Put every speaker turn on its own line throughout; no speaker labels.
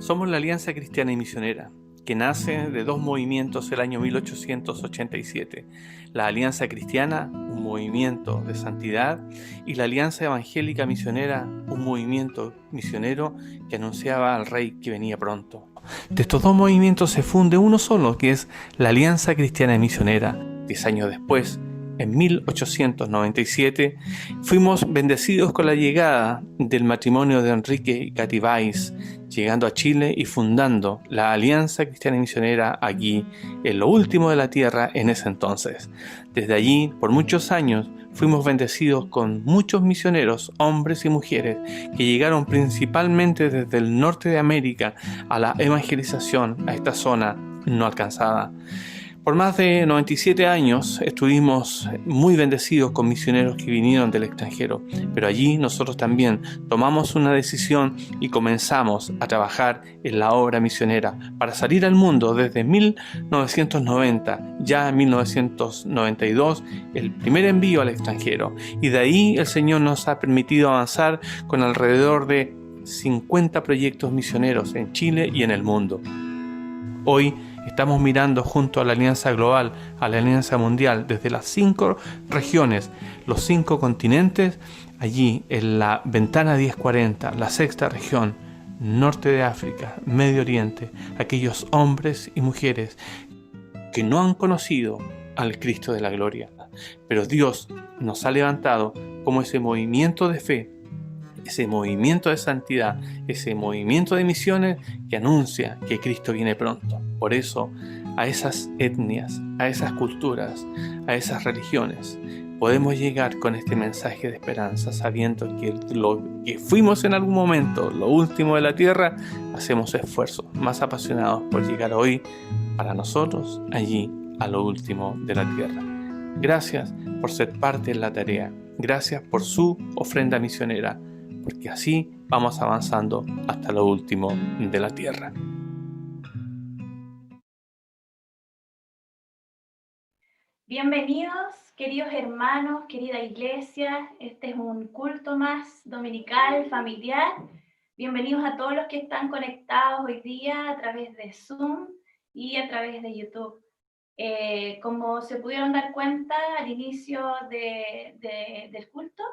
Somos la Alianza Cristiana y Misionera, que nace de dos movimientos el año 1887. La Alianza Cristiana, un movimiento de santidad, y la Alianza Evangélica Misionera, un movimiento misionero que anunciaba al Rey que venía pronto. De estos dos movimientos se funde uno solo, que es la Alianza Cristiana y Misionera. 10 años después, en 1897, fuimos bendecidos con la llegada del matrimonio de Enrique y Katy Weiss, llegando a Chile y fundando la Alianza Cristiana y Misionera aquí, en lo último de la tierra en ese entonces. Desde allí, por muchos años, fuimos bendecidos con muchos misioneros, hombres y mujeres, que llegaron principalmente desde el norte de América a la evangelización a esta zona no alcanzada. Por más de 97 años estuvimos muy bendecidos con misioneros que vinieron del extranjero, pero allí nosotros también tomamos una decisión y comenzamos a trabajar en la obra misionera para salir al mundo desde 1990, ya en 1992, el primer envío al extranjero, y de ahí el Señor nos ha permitido avanzar con alrededor de 50 proyectos misioneros en Chile y en el mundo. Hoy estamos mirando junto a la Alianza Global, a la Alianza Mundial, desde las 5 regiones, los 5 continentes, allí en la ventana 1040, la sexta región, norte de África, Medio Oriente, aquellos hombres y mujeres que no han conocido al Cristo de la gloria. Pero Dios nos ha levantado como ese movimiento de fe, ese movimiento de santidad, ese movimiento de misiones que anuncia que Cristo viene pronto. Por eso, a esas etnias, a esas culturas, a esas religiones, podemos llegar con este mensaje de esperanza, sabiendo que lo que fuimos en algún momento, lo último de la tierra, hacemos esfuerzos más apasionados por llegar hoy, para nosotros, allí, a lo último de la tierra. Gracias por ser parte de la tarea. Gracias por su ofrenda misionera, porque así vamos avanzando hasta lo último de la tierra.
Bienvenidos, queridos hermanos, querida iglesia. Este es un culto más dominical, familiar. Bienvenidos a todos los que están conectados hoy día a través de Zoom y a través de YouTube. Como se pudieron dar cuenta al inicio del culto,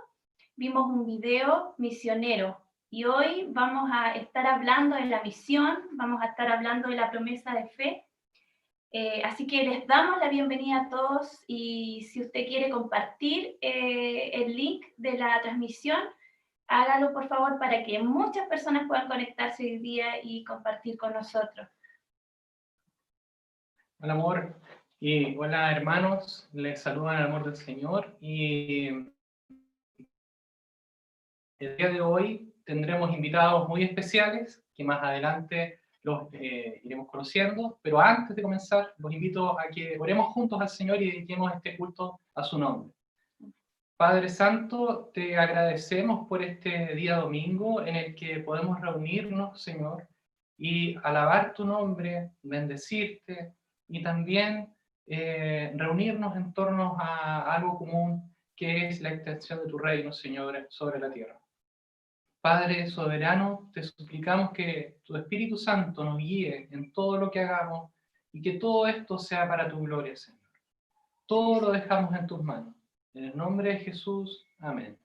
vimos un video misionero y hoy vamos a estar hablando de la misión, vamos a estar hablando de la promesa de fe. Así que les damos la bienvenida a todos y si usted quiere compartir el link de la transmisión, hágalo por favor para que muchas personas puedan conectarse hoy día y compartir con nosotros.
Hola amor, y hola hermanos, les saludan el amor del Señor y el día de hoy tendremos invitados muy especiales que más adelante los iremos conociendo, pero antes de comenzar los invito a que oremos juntos al Señor y dediquemos este culto a su nombre. Padre Santo, te agradecemos por este día domingo en el que podemos reunirnos, Señor, y alabar tu nombre, bendecirte y también reunirnos en torno a algo común que es la extensión de tu reino, Señor, sobre la tierra. Padre soberano, te suplicamos que tu Espíritu Santo nos guíe en todo lo que hagamos y que todo esto sea para tu gloria, Señor. Todo lo dejamos en tus manos. En el nombre de Jesús, amén.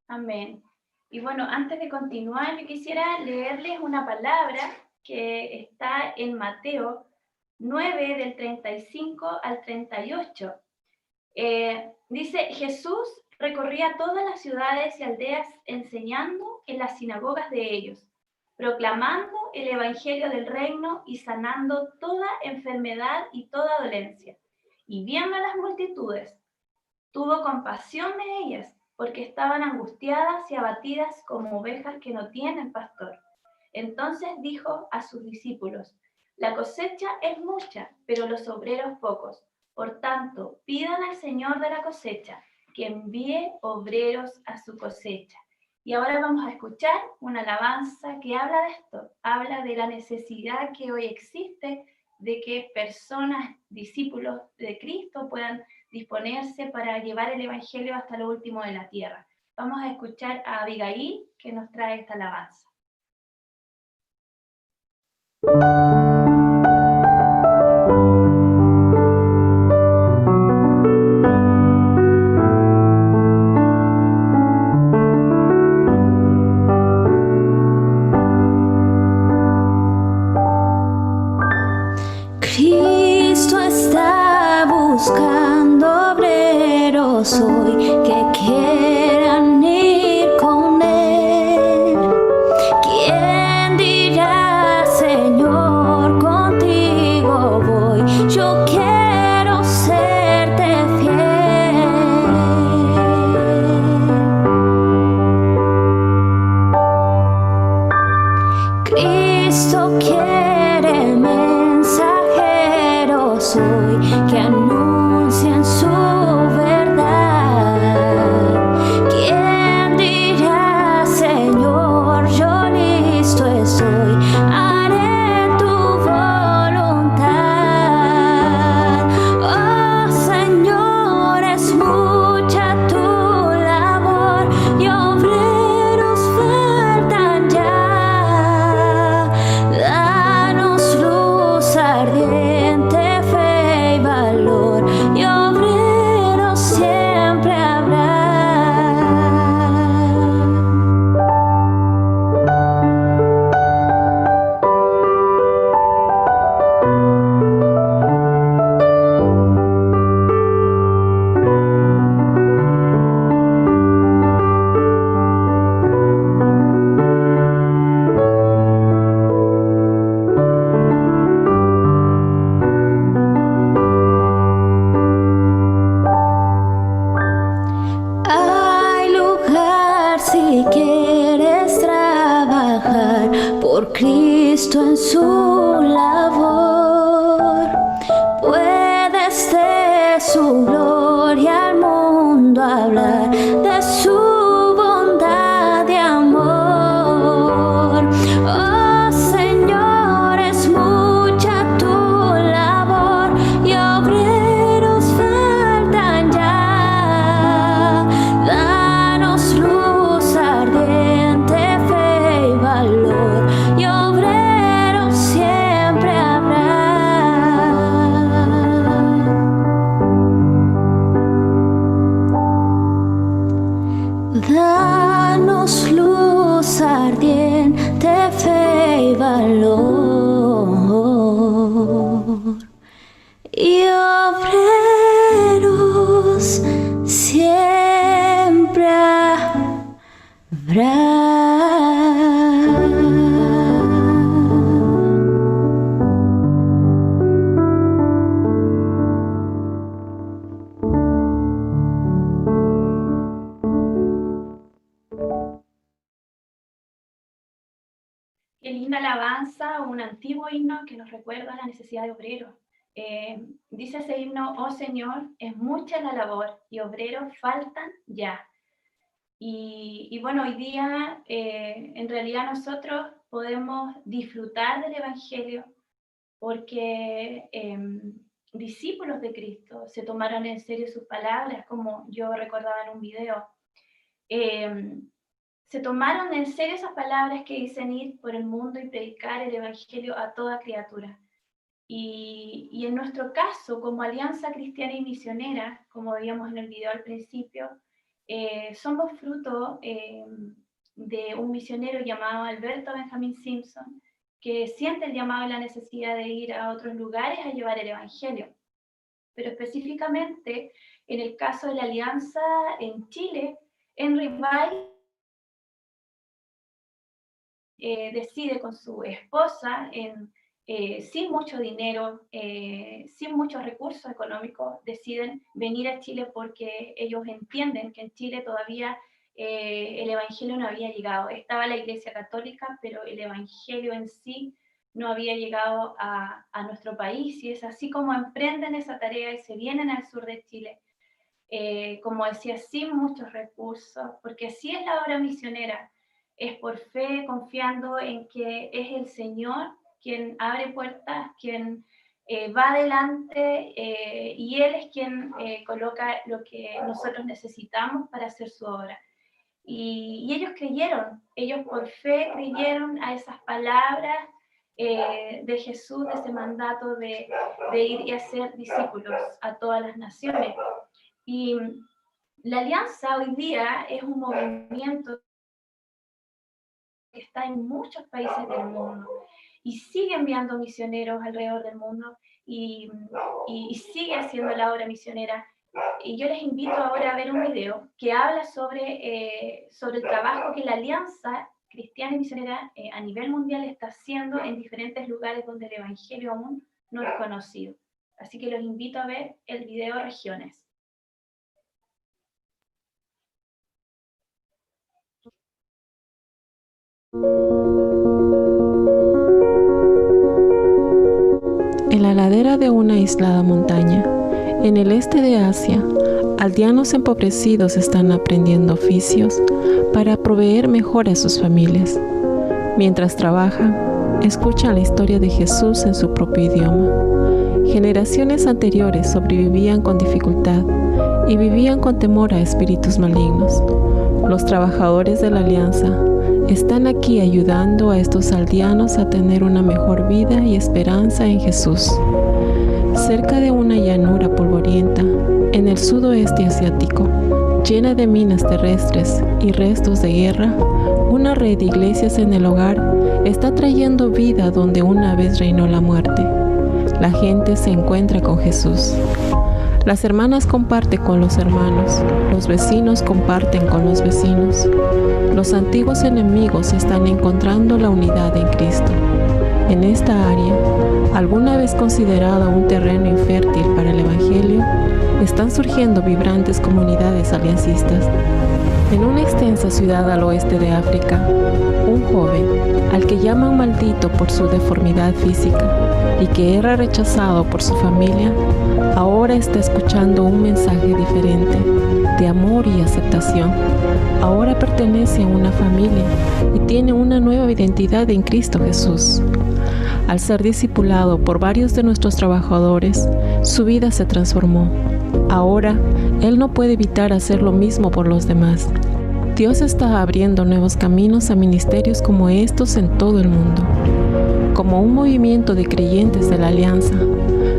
Amén. Y bueno, antes de continuar, yo quisiera leerles una palabra que está en Mateo 9, del 35 al 38. Dice, Jesús recorría todas las ciudades y aldeas enseñando en las sinagogas de ellos, proclamando el evangelio del reino y sanando toda enfermedad y toda dolencia. Y viendo a las multitudes, tuvo compasión de ellas, porque estaban angustiadas y abatidas como ovejas que no tienen pastor. Entonces dijo a sus discípulos, la cosecha es mucha, pero los obreros pocos. Por tanto, pidan al Señor de la cosecha que envíe obreros a su cosecha. Y ahora vamos a escuchar una alabanza que habla de esto, habla de la necesidad que hoy existe de que personas, discípulos de Cristo, puedan disponerse para llevar el Evangelio hasta lo último de la tierra. Vamos a escuchar a Abigail, que nos trae esta alabanza.
Cristo está buscando obreros hoy que quieran ir con Él. ¿Quién dirá, Señor, contigo voy? Yo quiero serte fiel. Cristo quiere mensajeros hoy que anuncien su verdad. ¿Quién dirá, Señor, yo listo estoy, haré tu voluntad? Oh Señor, es mucha tu labor y obreros faltan ya. Danos luz ardiente, fe y valor, y obreros siempre habrá. Hay lugar si quieres trabajar por Cristo en su labor. Puedes de su gloria al mundo hablar, de su bondad y amor. Oh Señor, es mucha tu labor y obreros faltan ya. Danos luz ardiente, fe y valor, y obreros siempre habrá. Danos luz ardiente, fe y valor, y obreros siempre habrá.
Qué linda alabanza, un antiguo himno que nos recuerda la necesidad de obreros. Dice ese himno: oh Señor, es mucha la labor y obreros faltan ya. Y bueno, hoy día en realidad nosotros podemos disfrutar del Evangelio porque discípulos de Cristo se tomaron en serio sus palabras, como yo recordaba en un video. Se tomaron en serio esas palabras que dicen ir por el mundo y predicar el Evangelio a toda criatura. Y en nuestro caso, como Alianza Cristiana y Misionera, como veíamos en el video al principio, somos fruto de un misionero llamado Alberto Benjamin Simpson, que siente el llamado y la necesidad de ir a otros lugares a llevar el Evangelio. Pero específicamente, en el caso de la Alianza en Chile, Henry Bay decide con su esposa, sin mucho dinero, sin muchos recursos económicos, deciden venir a Chile porque ellos entienden que en Chile todavía el Evangelio no había llegado. Estaba la Iglesia Católica, pero el Evangelio en sí no había llegado a nuestro país, y es así como emprenden esa tarea y se vienen al sur de Chile. Como decía, sin muchos recursos, porque así es la obra misionera. Es por fe, confiando en que es el Señor quien abre puertas, quien va adelante, y Él es quien coloca lo que nosotros necesitamos para hacer su obra. Y ellos creyeron, ellos por fe creyeron a esas palabras de Jesús, de ese mandato de ir y hacer discípulos a todas las naciones. Y la Alianza hoy día es un movimiento que está en muchos países del mundo y sigue enviando misioneros alrededor del mundo y sigue haciendo la obra misionera. Y yo les invito ahora a ver un video que habla sobre el trabajo que la Alianza Cristiana y Misionera a nivel mundial está haciendo en diferentes lugares donde el Evangelio aún no es conocido. Así que los invito a ver el video Regiones.
En la ladera de una aislada montaña, en el este de Asia, aldeanos empobrecidos están aprendiendo oficios para proveer mejor a sus familias. Mientras trabajan, escuchan la historia de Jesús en su propio idioma. Generaciones anteriores sobrevivían con dificultad y vivían con temor a espíritus malignos. Los trabajadores de la Alianza están aquí ayudando a estos aldeanos a tener una mejor vida y esperanza en Jesús. Cerca de una llanura polvorienta, en el sudoeste asiático, llena de minas terrestres y restos de guerra, una red de iglesias en el hogar está trayendo vida donde una vez reinó la muerte. La gente se encuentra con Jesús. Las hermanas comparten con los hermanos, los vecinos comparten con los vecinos. Los antiguos enemigos están encontrando la unidad en Cristo. En esta área, alguna vez considerada un terreno infértil para el Evangelio, están surgiendo vibrantes comunidades aliancistas. En una extensa ciudad al oeste de África, un joven, al que llaman maldito por su deformidad física y que era rechazado por su familia, ahora está escuchando un mensaje diferente, de amor y aceptación. Ahora pertenece a una familia y tiene una nueva identidad en Cristo Jesús. Al ser discipulado por varios de nuestros trabajadores, su vida se transformó. Ahora, él no puede evitar hacer lo mismo por los demás. Dios está abriendo nuevos caminos a ministerios como estos en todo el mundo. Como un movimiento de creyentes de la Alianza,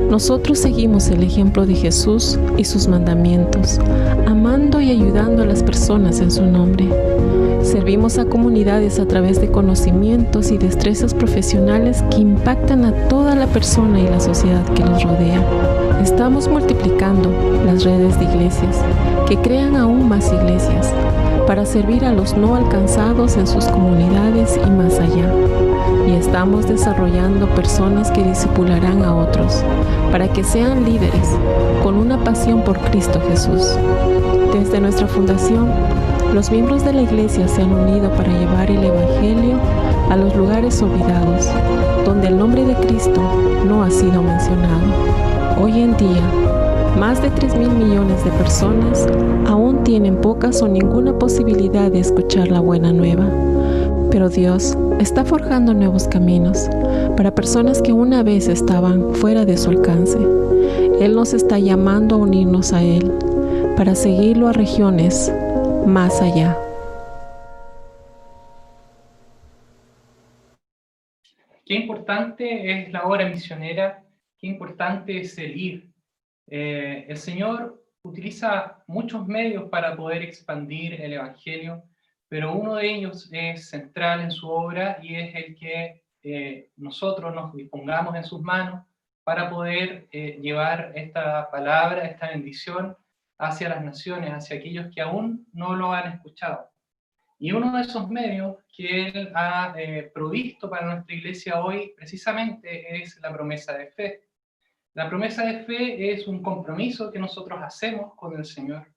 nosotros seguimos el ejemplo de Jesús y sus mandamientos, amando y ayudando a las personas en su nombre. Servimos a comunidades a través de conocimientos y destrezas profesionales que impactan a toda la persona y la sociedad que los rodea. Estamos multiplicando las redes de iglesias que crean aún más iglesias para servir a los no alcanzados en sus comunidades y más allá. Y estamos desarrollando personas que discipularán a otros para que sean líderes con una pasión por Cristo Jesús. Desde nuestra fundación, los miembros de la iglesia se han unido para llevar el Evangelio a los lugares olvidados, donde el nombre de Cristo no ha sido mencionado. Hoy en día, más de 3.000 millones de personas aún tienen pocas o ninguna posibilidad de escuchar la buena nueva. Pero Dios está forjando nuevos caminos para personas que una vez estaban fuera de su alcance. Él nos está llamando a unirnos a Él para seguirlo a regiones más allá.
Qué importante es la obra misionera, qué importante es el ir. El Señor utiliza muchos medios para poder expandir el Evangelio, pero uno de ellos es central en su obra y es el que nosotros nos dispongamos en sus manos para poder llevar esta palabra, esta bendición hacia las naciones, hacia aquellos que aún no lo han escuchado. Y uno de esos medios que Él ha provisto para nuestra iglesia hoy precisamente es la promesa de fe. La promesa de fe es un compromiso que nosotros hacemos con el Señor,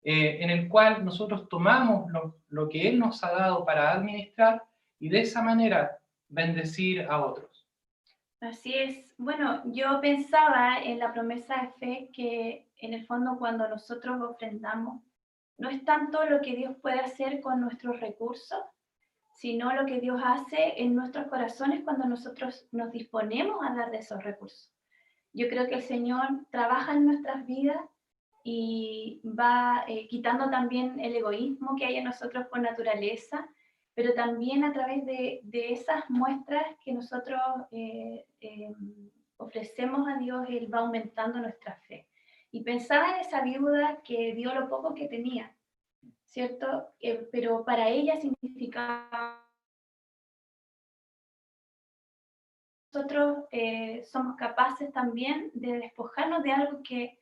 en el cual nosotros tomamos lo que Él nos ha dado para administrar y de esa manera bendecir a otros.
Así es. Bueno, yo pensaba en la promesa de fe que en el fondo cuando nosotros ofrendamos, no es tanto lo que Dios puede hacer con nuestros recursos, sino lo que Dios hace en nuestros corazones cuando nosotros nos disponemos a dar de esos recursos. Yo creo que el Señor trabaja en nuestras vidas y va quitando también el egoísmo que hay en nosotros por naturaleza pero también a través de esas muestras que nosotros ofrecemos a Dios, Él va aumentando nuestra fe. Y pensaba en esa viuda que dio lo poco que tenía, ¿cierto? Pero para ella significaba... Nosotros somos capaces también de despojarnos de algo que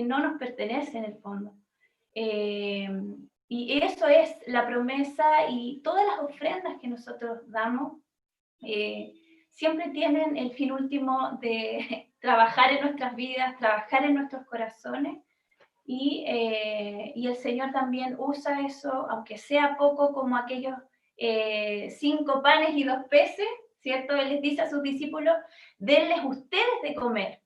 no nos pertenece en el fondo. Y eso es la promesa, y todas las ofrendas que nosotros damos siempre tienen el fin último de trabajar en nuestras vidas, trabajar en nuestros corazones, y el Señor también usa eso, aunque sea poco, como aquellos 5 panes y 2 peces, ¿cierto? Él les dice a sus discípulos, denles ustedes de comer.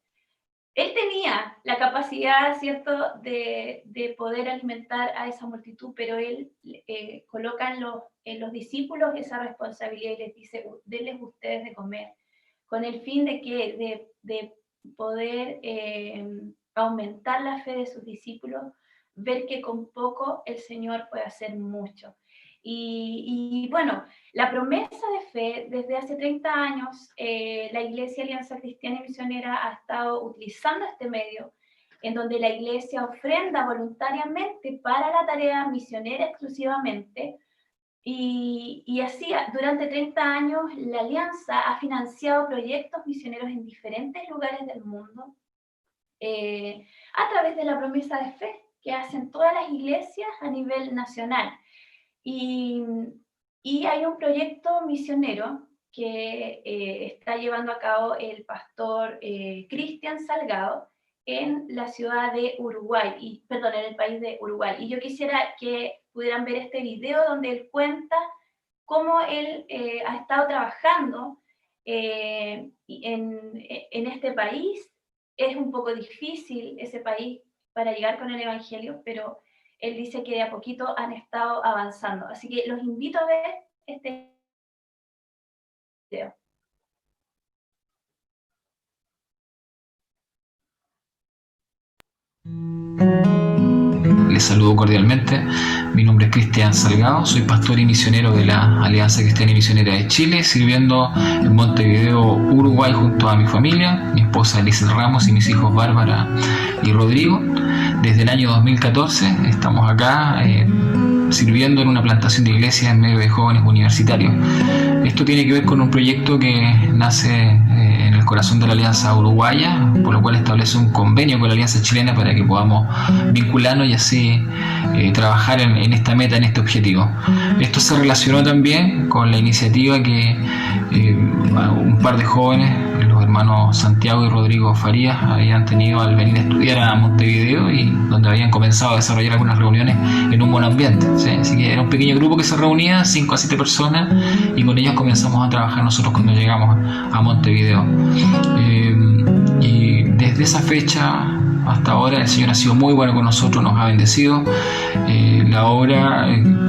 Él tenía la capacidad, ¿cierto?, de poder alimentar a esa multitud, pero él coloca en los discípulos esa responsabilidad y les dice, denles ustedes de comer, con el fin de poder aumentar la fe de sus discípulos, ver que con poco el Señor puede hacer mucho. Y bueno, la promesa de fe, desde hace 30 años, la Iglesia Alianza Cristiana y Misionera ha estado utilizando este medio, en donde la Iglesia ofrenda voluntariamente para la tarea misionera exclusivamente, y así, durante 30 años, la Alianza ha financiado proyectos misioneros en diferentes lugares del mundo, a través de la promesa de fe que hacen todas las iglesias a nivel nacional. Y hay un proyecto misionero que está llevando a cabo el pastor Cristian Salgado en la ciudad de Uruguay, en el país de Uruguay. Y yo quisiera que pudieran ver este video donde él cuenta cómo él ha estado trabajando en este país. Es un poco difícil ese país para llegar con el Evangelio, pero él dice que de a poquito han estado avanzando. Así que los invito a ver este video.
Les saludo cordialmente. Mi nombre es Cristian Salgado, soy pastor y misionero de la Alianza Cristiana y Misionera de Chile, sirviendo en Montevideo, Uruguay, junto a mi familia, mi esposa Elizabeth Ramos y mis hijos Bárbara y Rodrigo. Desde el año 2014 estamos acá sirviendo en una plantación de iglesias en medio de jóvenes universitarios. Esto tiene que ver con un proyecto que nace en el corazón de la Alianza Uruguaya, por lo cual establece un convenio con la Alianza Chilena para que podamos vincularnos y así trabajar en esta meta, en este objetivo. Esto se relacionó también con la iniciativa que un par de jóvenes, los hermanos Santiago y Rodrigo Farías, habían tenido al venir a estudiar a Montevideo, y donde habían comenzado a desarrollar algunas reuniones en un buen ambiente, ¿sí? Así que era un pequeño grupo que se reunía, 5 a 7 personas, y con ellos comenzamos a trabajar nosotros cuando llegamos a Montevideo. Y desde esa fecha hasta ahora el Señor ha sido muy bueno con nosotros, nos ha bendecido. La obra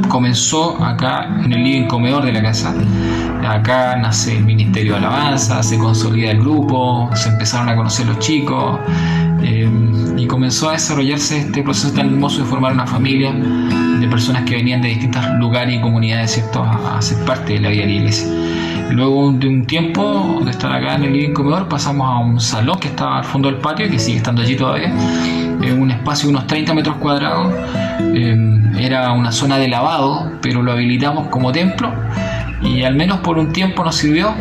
comenzó acá en el living comedor de la casa. Acá nace el ministerio de alabanza, se consolida el grupo, se empezaron a conocer los chicos, y comenzó a desarrollarse este proceso tan hermoso de formar una familia de personas que venían de distintos lugares y comunidades, ¿cierto?, a ser parte de la vida de la iglesia. Luego de un tiempo de estar acá en el living comedor, pasamos a un salón que estaba al fondo del patio, que sigue estando allí todavía, un espacio de unos 30 metros cuadrados. Era una zona de lavado, pero lo habilitamos como templo, y al menos por un tiempo nos sirvió.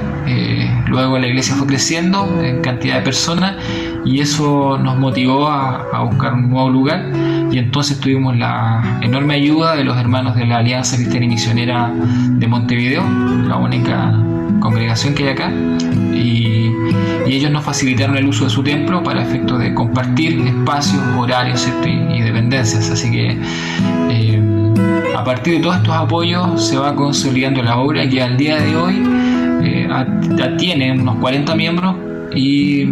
Luego la iglesia fue creciendo en cantidad de personas, y eso nos motivó a buscar un nuevo lugar, y entonces tuvimos la enorme ayuda de los hermanos de la Alianza Cristiana y Misionera de Montevideo, la única congregación que hay acá, y ellos nos facilitaron el uso de su templo para efectos de compartir espacios, horarios, ¿cierto?, y dependencias. Así que a partir de todos estos apoyos se va consolidando la obra, que al día de hoy tiene unos 40 miembros, y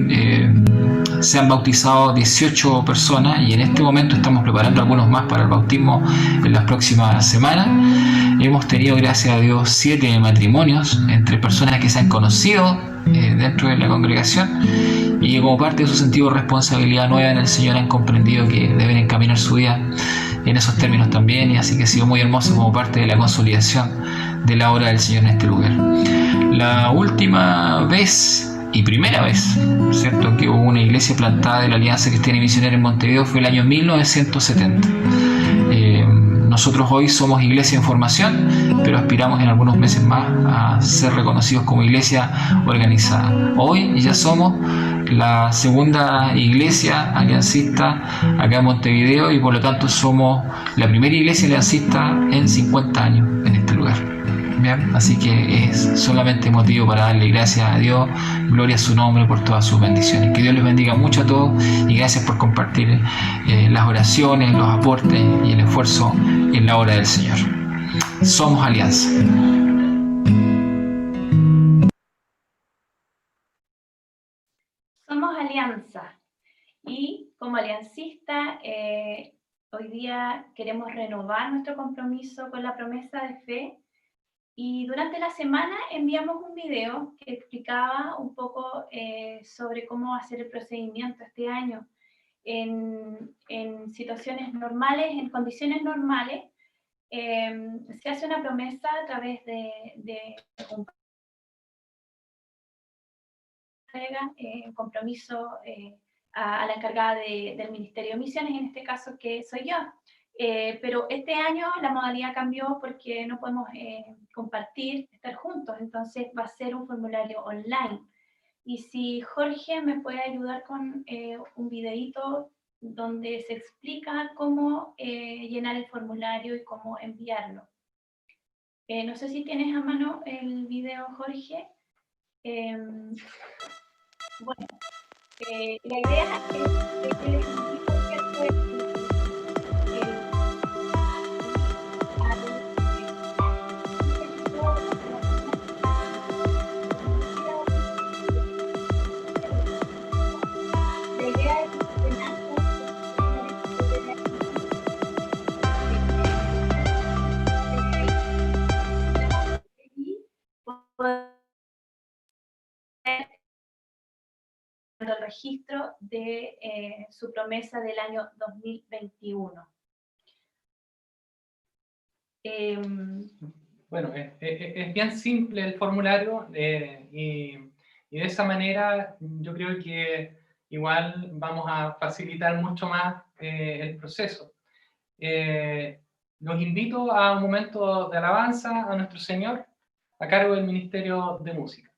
se han bautizado 18 personas, y en este momento estamos preparando algunos más para el bautismo en las próximas semanas. Hemos tenido, gracias a Dios, 7 matrimonios entre personas que se han conocido dentro de la congregación, y como parte de su sentido de responsabilidad nueva en el Señor han comprendido que deben encaminar su vida en esos términos también, y así que ha sido muy hermoso como parte de la consolidación de la obra del Señor en este lugar. La última vez y primera vez, ¿cierto?, que hubo una iglesia plantada de la Alianza Cristiana y Misionera en Montevideo fue el año 1970. Nosotros hoy somos iglesia en formación, pero aspiramos en algunos meses más a ser reconocidos como iglesia organizada. Hoy ya somos la segunda iglesia aliancista acá en Montevideo y por lo tanto somos la primera iglesia aliancista en 50 años en este lugar. Bien, así que es solamente motivo para darle gracias a Dios, gloria a su nombre por todas sus bendiciones. Que Dios les bendiga mucho a todos y gracias por compartir las oraciones, los aportes y el esfuerzo en la obra del Señor. Somos Alianza.
Somos Alianza y como aliancista hoy día queremos renovar nuestro compromiso con la promesa de fe. Y durante la semana enviamos un video que explicaba un poco sobre cómo hacer el procedimiento este año en situaciones normales, en condiciones normales. Se hace una promesa a través de un compromiso a la encargada del Ministerio de Misiones, en este caso que soy yo. Pero este año la modalidad cambió porque no podemos compartir, estar juntos, entonces va a ser un formulario online. Y si Jorge me puede ayudar con un videíto donde se explica cómo llenar el formulario y cómo enviarlo. No sé si tienes a mano el video, Jorge. Bueno, la idea es que les explico que el registro de su promesa del año 2021.
Bueno, es bien simple el formulario y de esa manera yo creo que igual vamos a facilitar mucho más el proceso. Los invito a un momento de alabanza a nuestro Señor a cargo del Ministerio de Música.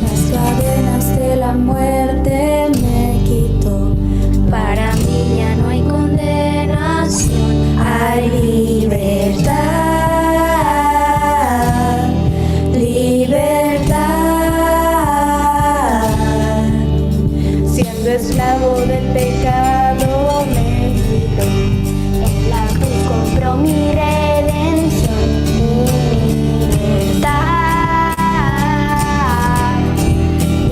Las cadenas de la muerte me quitó. Para mí ya no hay condenación, hay libertad, libertad. Siendo esclavo del pecado me quitó. En la cruz compró mi redención y mi libertad.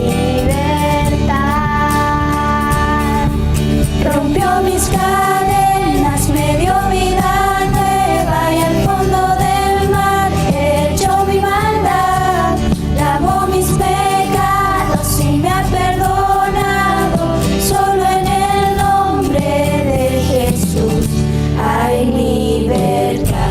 Libertad. Rompió mis cadenas, me dio vida nueva y al fondo del mar echó mi maldad. Lavó mis pecados y me ha perdonado. Solo en el nombre de Jesús hay libertad.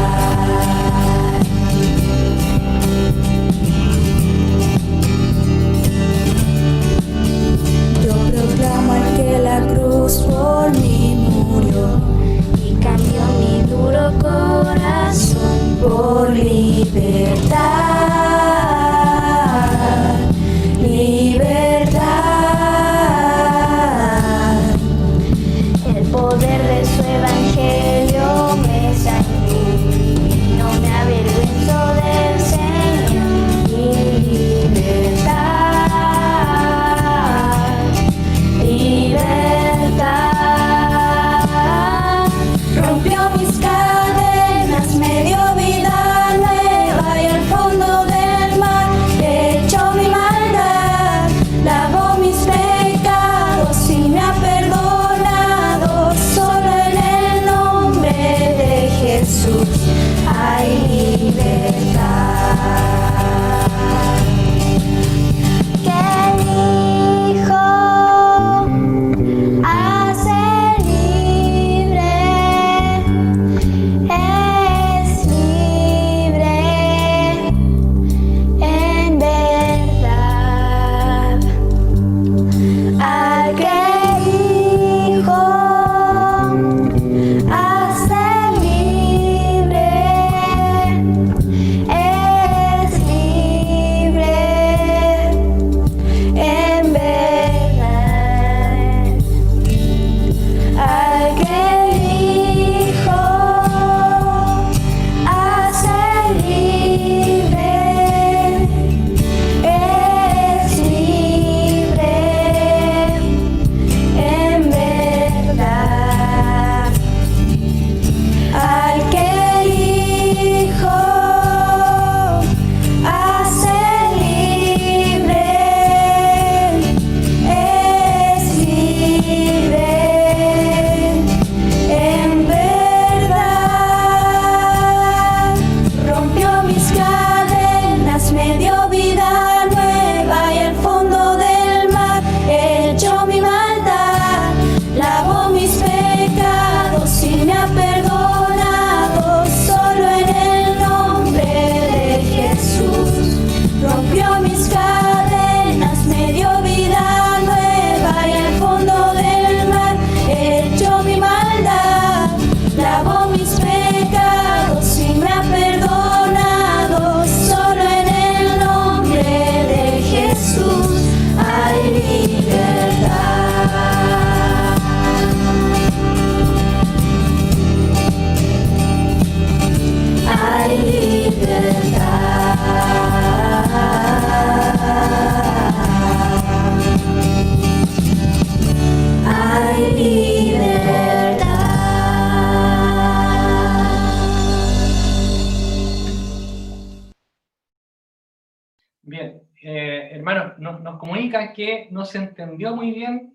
comunican que no se entendió muy bien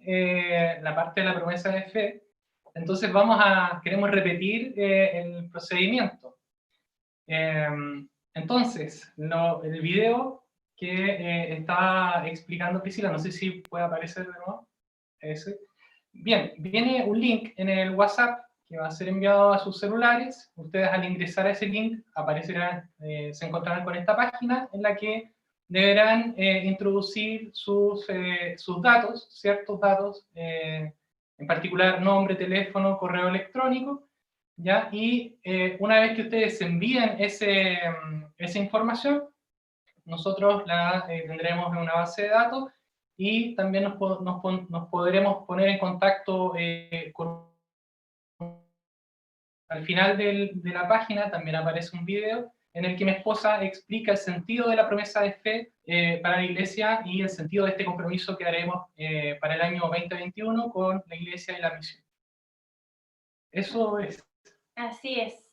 la parte de la promesa de fe. Entonces queremos repetir el procedimiento. Entonces, el video que estaba explicando Priscila, no sé si puede aparecer de nuevo. Ese. Bien, viene un link en el WhatsApp que va a ser enviado a sus celulares. Ustedes al ingresar a ese link se encontrarán con esta página en la que deberán introducir sus datos, ciertos datos, en particular nombre, teléfono, correo electrónico, ¿ya? Y una vez que ustedes envíen esa información, nosotros la tendremos en una base de datos y también nos podremos poner en contacto al final de la página también aparece un video en el que mi esposa explica el sentido de la promesa de fe para la Iglesia y el sentido de este compromiso que haremos para el año 2021 con la Iglesia y la misión. Eso es.
Así es.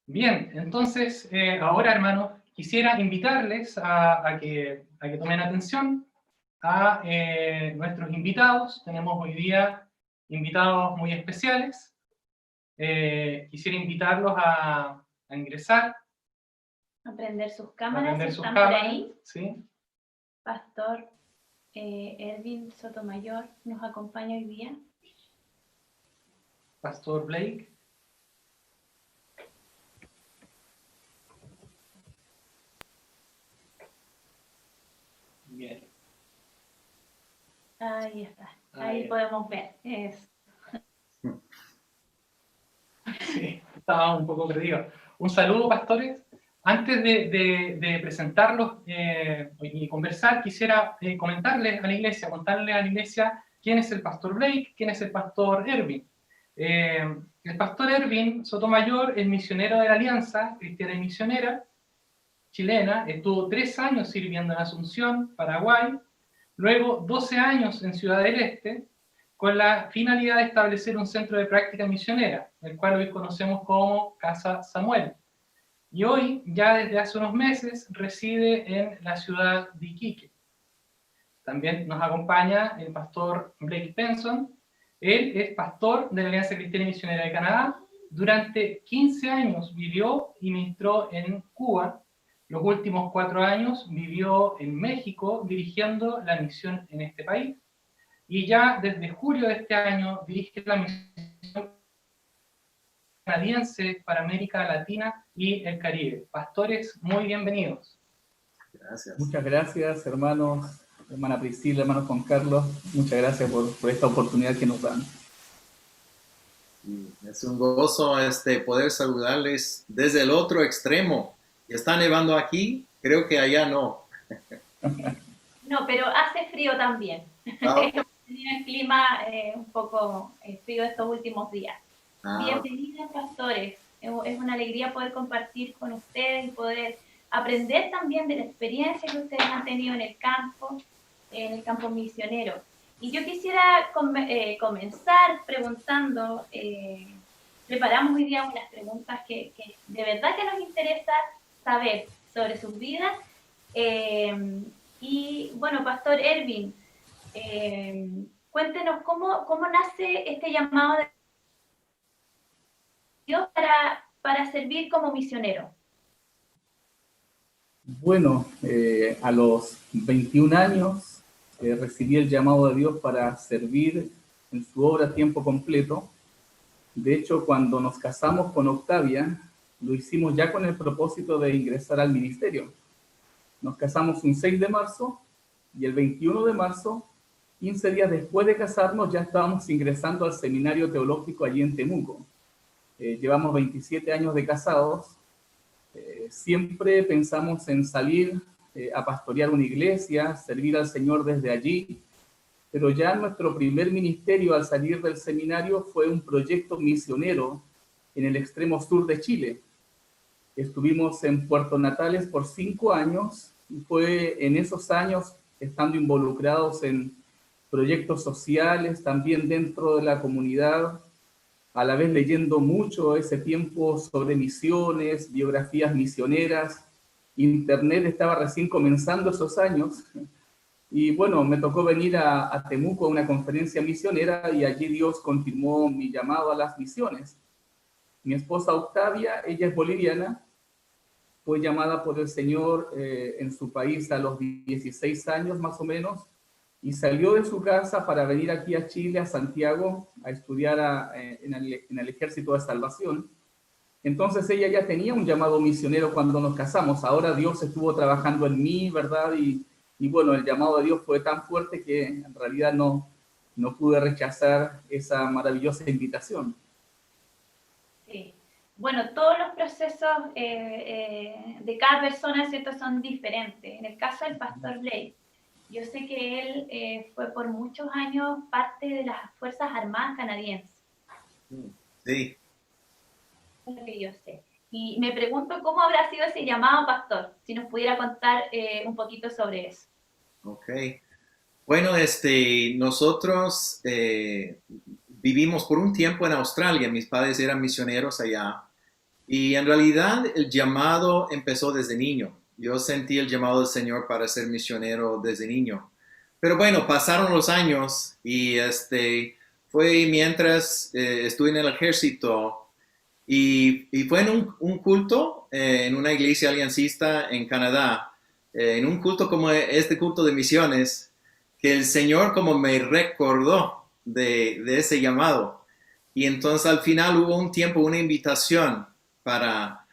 Bien, entonces ahora, hermanos, quisiera invitarles a que tomen atención a nuestros invitados. Tenemos hoy día invitados muy especiales. Quisiera invitarlos a ingresar.
A prender sus cámaras,
prender
si
sus
están
cámaras,
por ahí.
¿sí?
Pastor Erwin Sotomayor nos acompaña hoy día.
Pastor Blake. Bien.
Ahí está. Ahí podemos ver.
Sí, estaba un poco perdido. Un saludo, pastores. Antes de presentarlos y conversar, quisiera contarles a la iglesia quién es el pastor Blake, quién es el pastor Erwin. El pastor Erwin Sotomayor es misionero de la Alianza Cristiana y Misionera chilena. Estuvo 3 años sirviendo en Asunción, Paraguay, luego 12 años en Ciudad del Este, con la finalidad de establecer un centro de práctica misionera, el cual hoy conocemos como Casa Samuel. Y hoy, ya desde hace unos meses, reside en la ciudad de Iquique. También nos acompaña el pastor Blake Benson. Él es pastor de la Alianza Cristiana y Misionera de Canadá. Durante 15 años vivió y ministró en Cuba. Los últimos 4 años vivió en México, dirigiendo la misión en este país. Y ya desde julio de este año dirige la misión canadiense para América Latina y el Caribe. Pastores, muy bienvenidos.
Gracias. Muchas gracias, hermanos, hermana Priscila, hermano Juan Carlos. Muchas gracias por esta oportunidad que nos dan.
Es un gozo poder saludarles desde el otro extremo. ¿Está nevando aquí? Creo que allá no.
No, pero hace frío también. Hemos tenido el clima un poco frío estos últimos días. Bienvenidos, pastores. Es una alegría poder compartir con ustedes y poder aprender también de la experiencia que ustedes han tenido en el campo misionero. Y yo quisiera comenzar preguntando, preparamos hoy día unas preguntas que de verdad que nos interesa saber sobre sus vidas. Y bueno, Pastor Erwin, cuéntenos cómo nace este llamado de Dios para servir como misionero.
Bueno, a los 21 años recibí el llamado de Dios para servir en su obra a tiempo completo. De hecho, cuando nos casamos con Octavia, lo hicimos ya con el propósito de ingresar al ministerio. Nos casamos un 6 de marzo y el 21 de marzo, 15 días después de casarnos, ya estábamos ingresando al seminario teológico allí en Temuco. Llevamos 27 años de casados. Siempre pensamos en salir a pastorear una iglesia, servir al Señor desde allí, pero ya nuestro primer ministerio al salir del seminario fue un proyecto misionero en el extremo sur de Chile. Estuvimos en Puerto Natales por 5 años y fue en esos años, estando involucrados en proyectos sociales, también dentro de la comunidad, a la vez leyendo mucho ese tiempo sobre misiones, biografías misioneras. Internet estaba recién comenzando esos años, Y bueno, me tocó venir a Temuco a una conferencia misionera y allí Dios confirmó mi llamado a las misiones. Mi esposa Octavia, ella es boliviana, fue llamada por el Señor en su país a los 16 años más o menos, y salió de su casa para venir aquí a Chile, a Santiago, a estudiar en el Ejército de Salvación. Entonces ella ya tenía un llamado misionero cuando nos casamos. Ahora Dios estuvo trabajando en mí, ¿verdad? Y bueno, el llamado de Dios fue tan fuerte que en realidad no pude rechazar esa maravillosa invitación.
Sí. Bueno, todos los procesos de cada persona, ¿cierto?, son diferentes. En el caso del pastor Blake, yo sé que él fue por muchos años parte de las Fuerzas Armadas canadienses.
Sí.
Es lo que yo sé. Y me pregunto cómo habrá sido ese llamado, pastor, si nos pudiera contar un poquito sobre eso.
Ok. Bueno, nosotros vivimos por un tiempo en Australia. Mis padres eran misioneros allá. Y en realidad el llamado empezó desde niño. Yo sentí el llamado del Señor para ser misionero desde niño. Pero bueno, pasaron los años y fue mientras estuve en el ejército y fue en un culto en una iglesia aliancista en Canadá, en un culto como este culto de misiones, que el Señor como me recordó de ese llamado. Y entonces al final hubo un tiempo, una invitación para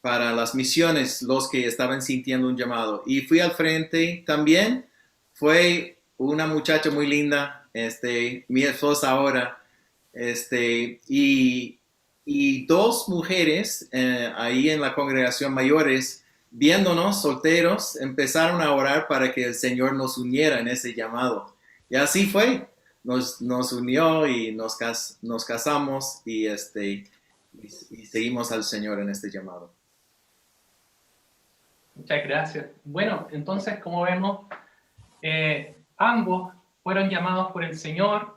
las misiones, los que estaban sintiendo un llamado. Y fui al frente también. Fue una muchacha muy linda, mi esposa ahora, y dos mujeres ahí en la congregación mayores, viéndonos solteros, empezaron a orar para que el Señor nos uniera en ese llamado. Y así fue. Nos unió y nos casamos y seguimos al Señor en este llamado.
Muchas gracias. Bueno, entonces, como vemos, ambos fueron llamados por el Señor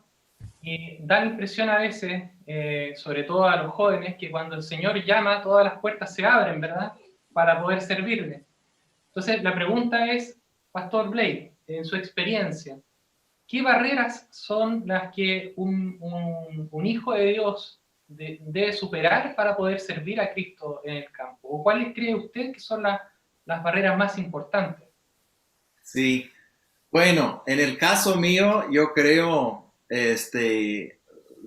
y da la impresión a veces, sobre todo a los jóvenes, que cuando el Señor llama, todas las puertas se abren, ¿verdad?, para poder servirle. Entonces, la pregunta es, Pastor Blake, en su experiencia, ¿qué barreras son las que un hijo de Dios debe superar para poder servir a Cristo en el campo? ¿O cuáles cree usted que son las barreras más importantes?
Sí, bueno, en el caso mío, yo creo,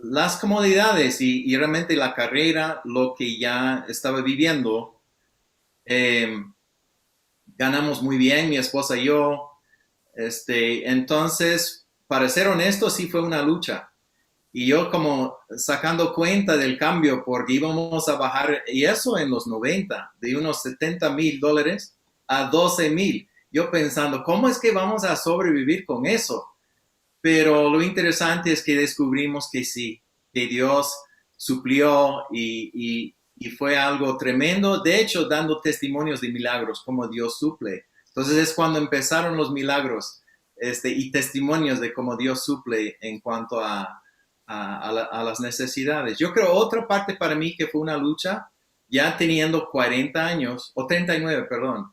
las comodidades y realmente la carrera, lo que ya estaba viviendo, ganamos muy bien, mi esposa y yo, entonces, para ser honesto, sí fue una lucha. Y yo como sacando cuenta del cambio, porque íbamos a bajar, y eso en los 90, de unos $70,000 a 12,000. Yo pensando, ¿cómo es que vamos a sobrevivir con eso? Pero lo interesante es que descubrimos que sí, que Dios suplió y fue algo tremendo. De hecho, dando testimonios de milagros, como Dios suple. Entonces es cuando empezaron los milagros y testimonios de cómo Dios suple en cuanto a las necesidades. Yo creo otra parte para mí que fue una lucha, ya teniendo 40 años, o 39, perdón,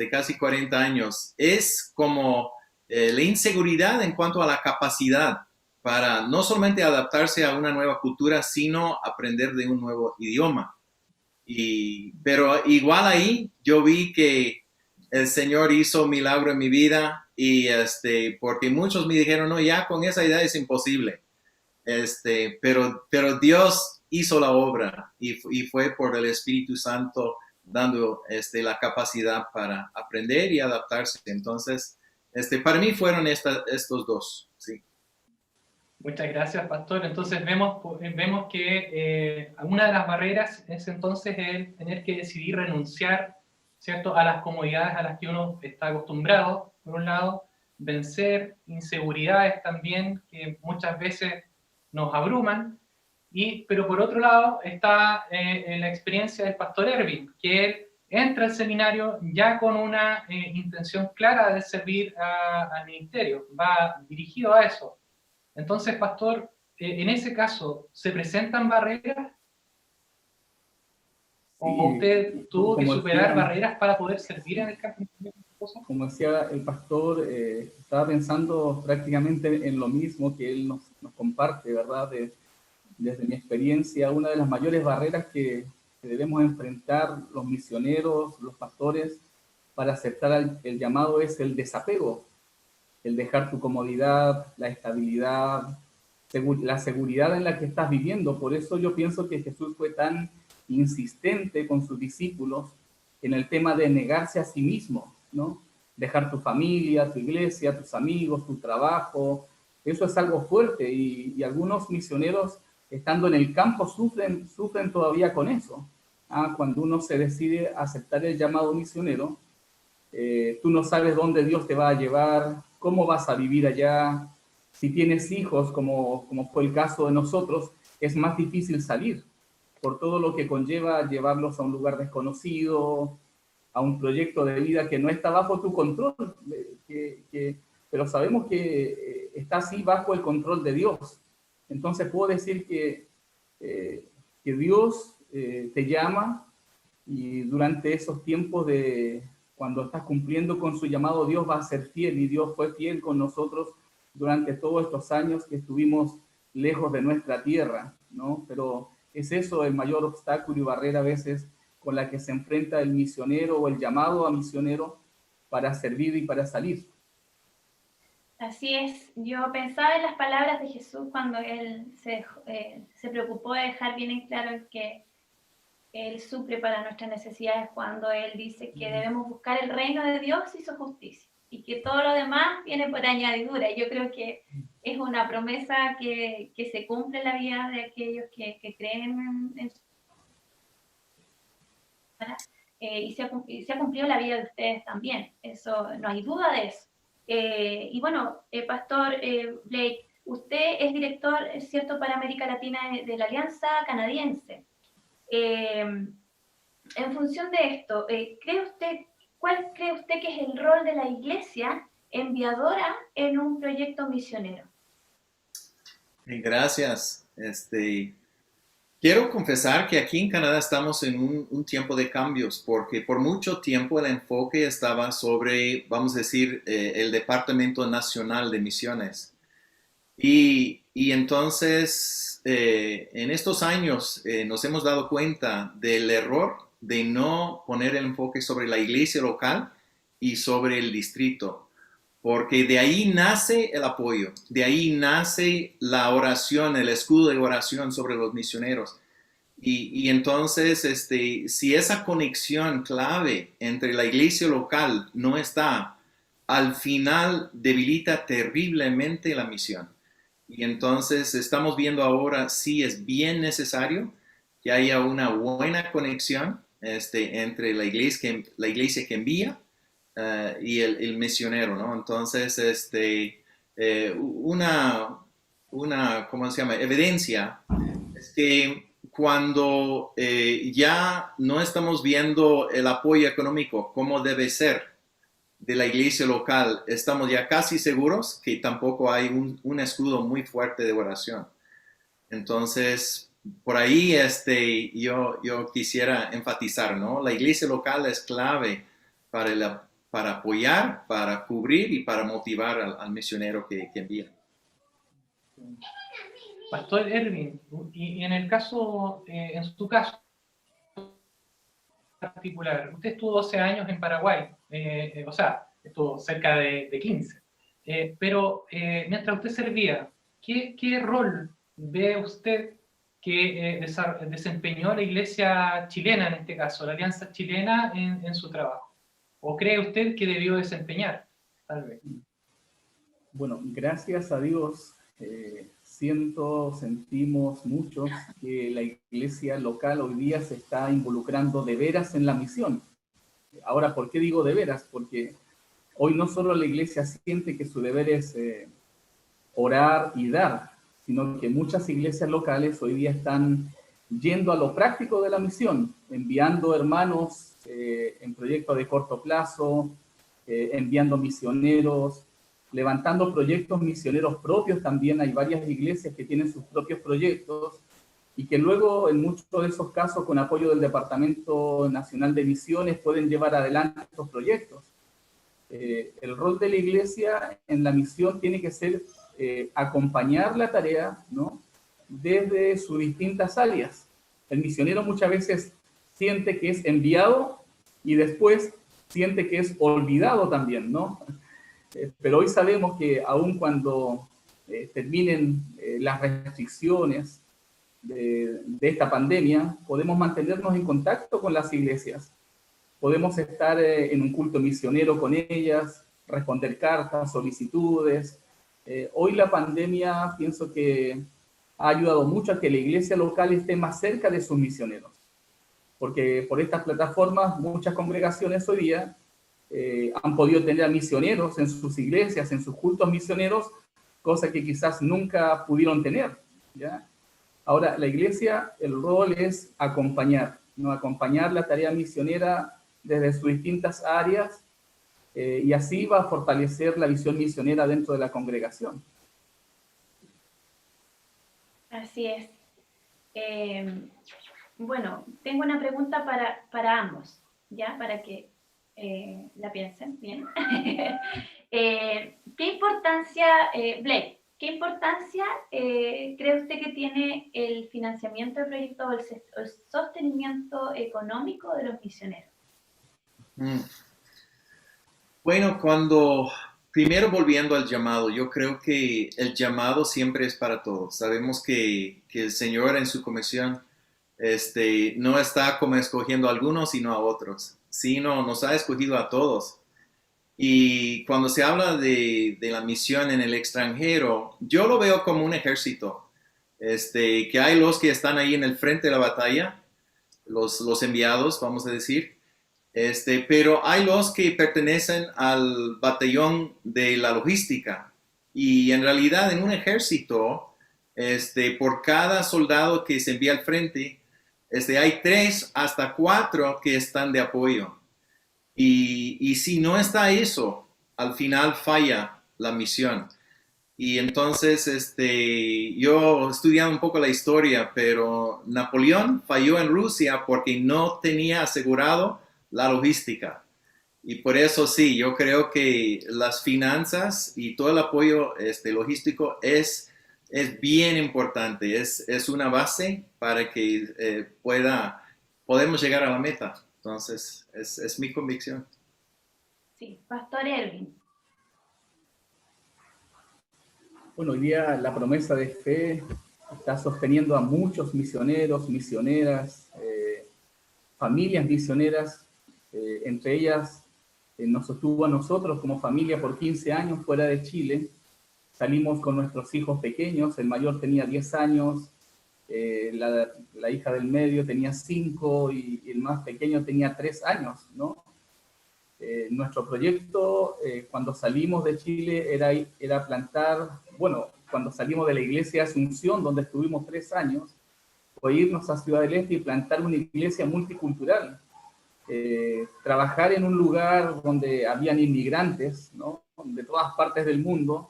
casi 40 años, es como la inseguridad en cuanto a la capacidad para no solamente adaptarse a una nueva cultura, sino aprender de un nuevo idioma. Pero igual ahí yo vi que el Señor hizo un milagro en mi vida y porque muchos me dijeron, no, ya con esa idea es imposible. Pero Dios hizo la obra y fue por el Espíritu Santo dando la capacidad para aprender y adaptarse. Entonces, para mí fueron estos dos, sí.
Muchas gracias, Pastor. Entonces vemos que una de las barreras es entonces el tener que decidir renunciar, ¿cierto?, a las comodidades a las que uno está acostumbrado, por un lado, vencer inseguridades también que muchas veces nos abruman, pero por otro lado está en la experiencia del Pastor Erwin, que él entra al seminario ya con una intención clara de servir al ministerio, va dirigido a eso. Entonces, Pastor, en ese caso, ¿se presentan barreras? ¿O usted tuvo que superar barreras para poder servir en el campo?
Como decía el pastor, estaba pensando prácticamente en lo mismo que él nos comparte, ¿verdad? Desde mi experiencia, una de las mayores barreras que debemos enfrentar los misioneros, los pastores, para aceptar el llamado es el desapego, el dejar tu comodidad, la estabilidad, la seguridad en la que estás viviendo. Por eso yo pienso que Jesús fue tan insistente con sus discípulos en el tema de negarse a sí mismo, ¿no? Dejar tu familia, tu iglesia, tus amigos, tu trabajo. Eso es algo fuerte y algunos misioneros, estando en el campo, sufren todavía con eso. Cuando uno se decide a aceptar el llamado misionero, tú no sabes dónde Dios te va a llevar, cómo vas a vivir allá. Si tienes hijos, como fue el caso de nosotros, es más difícil salir por todo lo que conlleva llevarlos a un lugar desconocido, a un proyecto de vida que no está bajo tu control, pero sabemos que está así bajo el control de Dios. Entonces puedo decir que Dios te llama, y durante esos tiempos cuando estás cumpliendo con su llamado, Dios va a ser fiel, y Dios fue fiel con nosotros durante todos estos años que estuvimos lejos de nuestra tierra, ¿no? Pero es eso el mayor obstáculo y barrera a veces con la que se enfrenta el misionero o el llamado a misionero para servir y para salir.
Así es, yo pensaba en las palabras de Jesús cuando él se preocupó de dejar bien en claro que Él suple para nuestras necesidades, cuando Él dice que debemos buscar el reino de Dios y su justicia, y que todo lo demás viene por añadidura. Yo creo que es una promesa que se cumple en la vida de aquellos que creen en su y se ha cumplido la vida de ustedes también. Eso, no hay duda de eso. Y bueno, Pastor Blake, usted es director, es cierto, para América Latina de la Alianza Canadiense. En función de esto, ¿cuál cree usted que es el rol de la iglesia enviadora en un proyecto misionero?
Gracias. Quiero confesar que aquí en Canadá estamos en un tiempo de cambios, porque por mucho tiempo el enfoque estaba sobre, vamos a decir, el Departamento Nacional de Misiones. Y entonces, en estos años nos hemos dado cuenta del error de no poner el enfoque sobre la iglesia local y sobre el distrito, porque de ahí nace el apoyo, de ahí nace la oración, el escudo de oración sobre los misioneros. Y entonces, si esa conexión clave entre la iglesia local no está, al final debilita terriblemente la misión. Y entonces estamos viendo ahora si es bien necesario que haya una buena conexión entre la iglesia que envía y el misionero, ¿no? Entonces, ¿cómo se llama? Evidencia es que cuando ya no estamos viendo el apoyo económico como debe ser de la iglesia local, estamos ya casi seguros que tampoco hay un escudo muy fuerte de oración. Entonces, por ahí yo quisiera enfatizar, ¿no? La iglesia local es clave para apoyar, para cubrir y para motivar al misionero que envía.
Pastor Erwin, y en el caso, en su caso particular, usted estuvo 12 años en Paraguay, o sea, estuvo cerca de 15, pero mientras usted servía, ¿qué rol ve usted que desempeñó la iglesia chilena, en este caso, la Alianza Chilena, en su trabajo? ¿O cree usted que debió desempeñar, tal vez?
Bueno, gracias a Dios, sentimos muchos que la iglesia local hoy día se está involucrando de veras en la misión. Ahora, ¿por qué digo de veras? Porque hoy no solo la iglesia siente que su deber es orar y dar, sino que muchas iglesias locales hoy día están yendo a lo práctico de la misión, enviando hermanos en proyectos de corto plazo, enviando misioneros, levantando proyectos misioneros propios. También hay varias iglesias que tienen sus propios proyectos y que luego, en muchos de esos casos, con apoyo del Departamento Nacional de Misiones, pueden llevar adelante estos proyectos. el rol de la iglesia en la misión tiene que ser acompañar la tarea, ¿no?, desde sus distintas áreas. El misionero muchas veces siente que es enviado y después siente que es olvidado también, ¿no? Pero hoy sabemos que aun cuando terminen las restricciones de esta pandemia, podemos mantenernos en contacto con las iglesias. Podemos estar en un culto misionero con ellas, responder cartas, solicitudes. Hoy la pandemia pienso que ha ayudado mucho a que la iglesia local esté más cerca de sus misioneros. Porque por estas plataformas muchas congregaciones hoy día han podido tener a misioneros en sus iglesias, en sus cultos misioneros, cosa que quizás nunca pudieron tener, ¿ya? Ahora, la iglesia, el rol es acompañar, ¿no? Acompañar la tarea misionera desde sus distintas áreas, y así va a fortalecer la visión misionera dentro de la congregación.
Así es. Bueno, tengo una pregunta para ambos, ¿ya? Para que la piensen bien. ¿Qué importancia, Blake, qué importancia cree usted que tiene el financiamiento del proyecto o el sostenimiento económico de los misioneros?
Bueno, primero volviendo al llamado, yo creo que el llamado siempre es para todos. Sabemos que el Señor en su comisión no está como escogiendo a algunos sino a otros, sino nos ha escogido a todos. Y cuando se habla de la misión en el extranjero, yo lo veo como un ejército, que hay los que están ahí en el frente de la batalla, los enviados, vamos a decir, pero hay los que pertenecen al batallón de la logística. Y en realidad en un ejército, por cada soldado que se envía al frente, hay 3 hasta 4 que están de apoyo. Y si no está eso, al final falla la misión. Y entonces, yo estudiando un poco la historia, pero Napoleón falló en Rusia porque no tenía asegurado la logística. Y por eso sí, yo creo que las finanzas y todo el apoyo logístico es bien importante, es una base para que podemos llegar a la meta. Entonces, es mi convicción.
Sí, Pastor Erwin.
Bueno, hoy día la promesa de fe está sosteniendo a muchos misioneros, misioneras, familias misioneras, entre ellas nos sostuvo a nosotros como familia por 15 años fuera de Chile. Salimos con nuestros hijos pequeños, el mayor tenía 10 años, la hija del medio tenía 5 y el más pequeño tenía 3 años, ¿no? Nuestro proyecto, cuando salimos de Chile, era plantar, bueno, cuando salimos de la iglesia de Asunción, donde estuvimos 3 años, fue irnos a Ciudad del Este y plantar una iglesia multicultural. Trabajar en un lugar donde habían inmigrantes, ¿no?, de todas partes del mundo,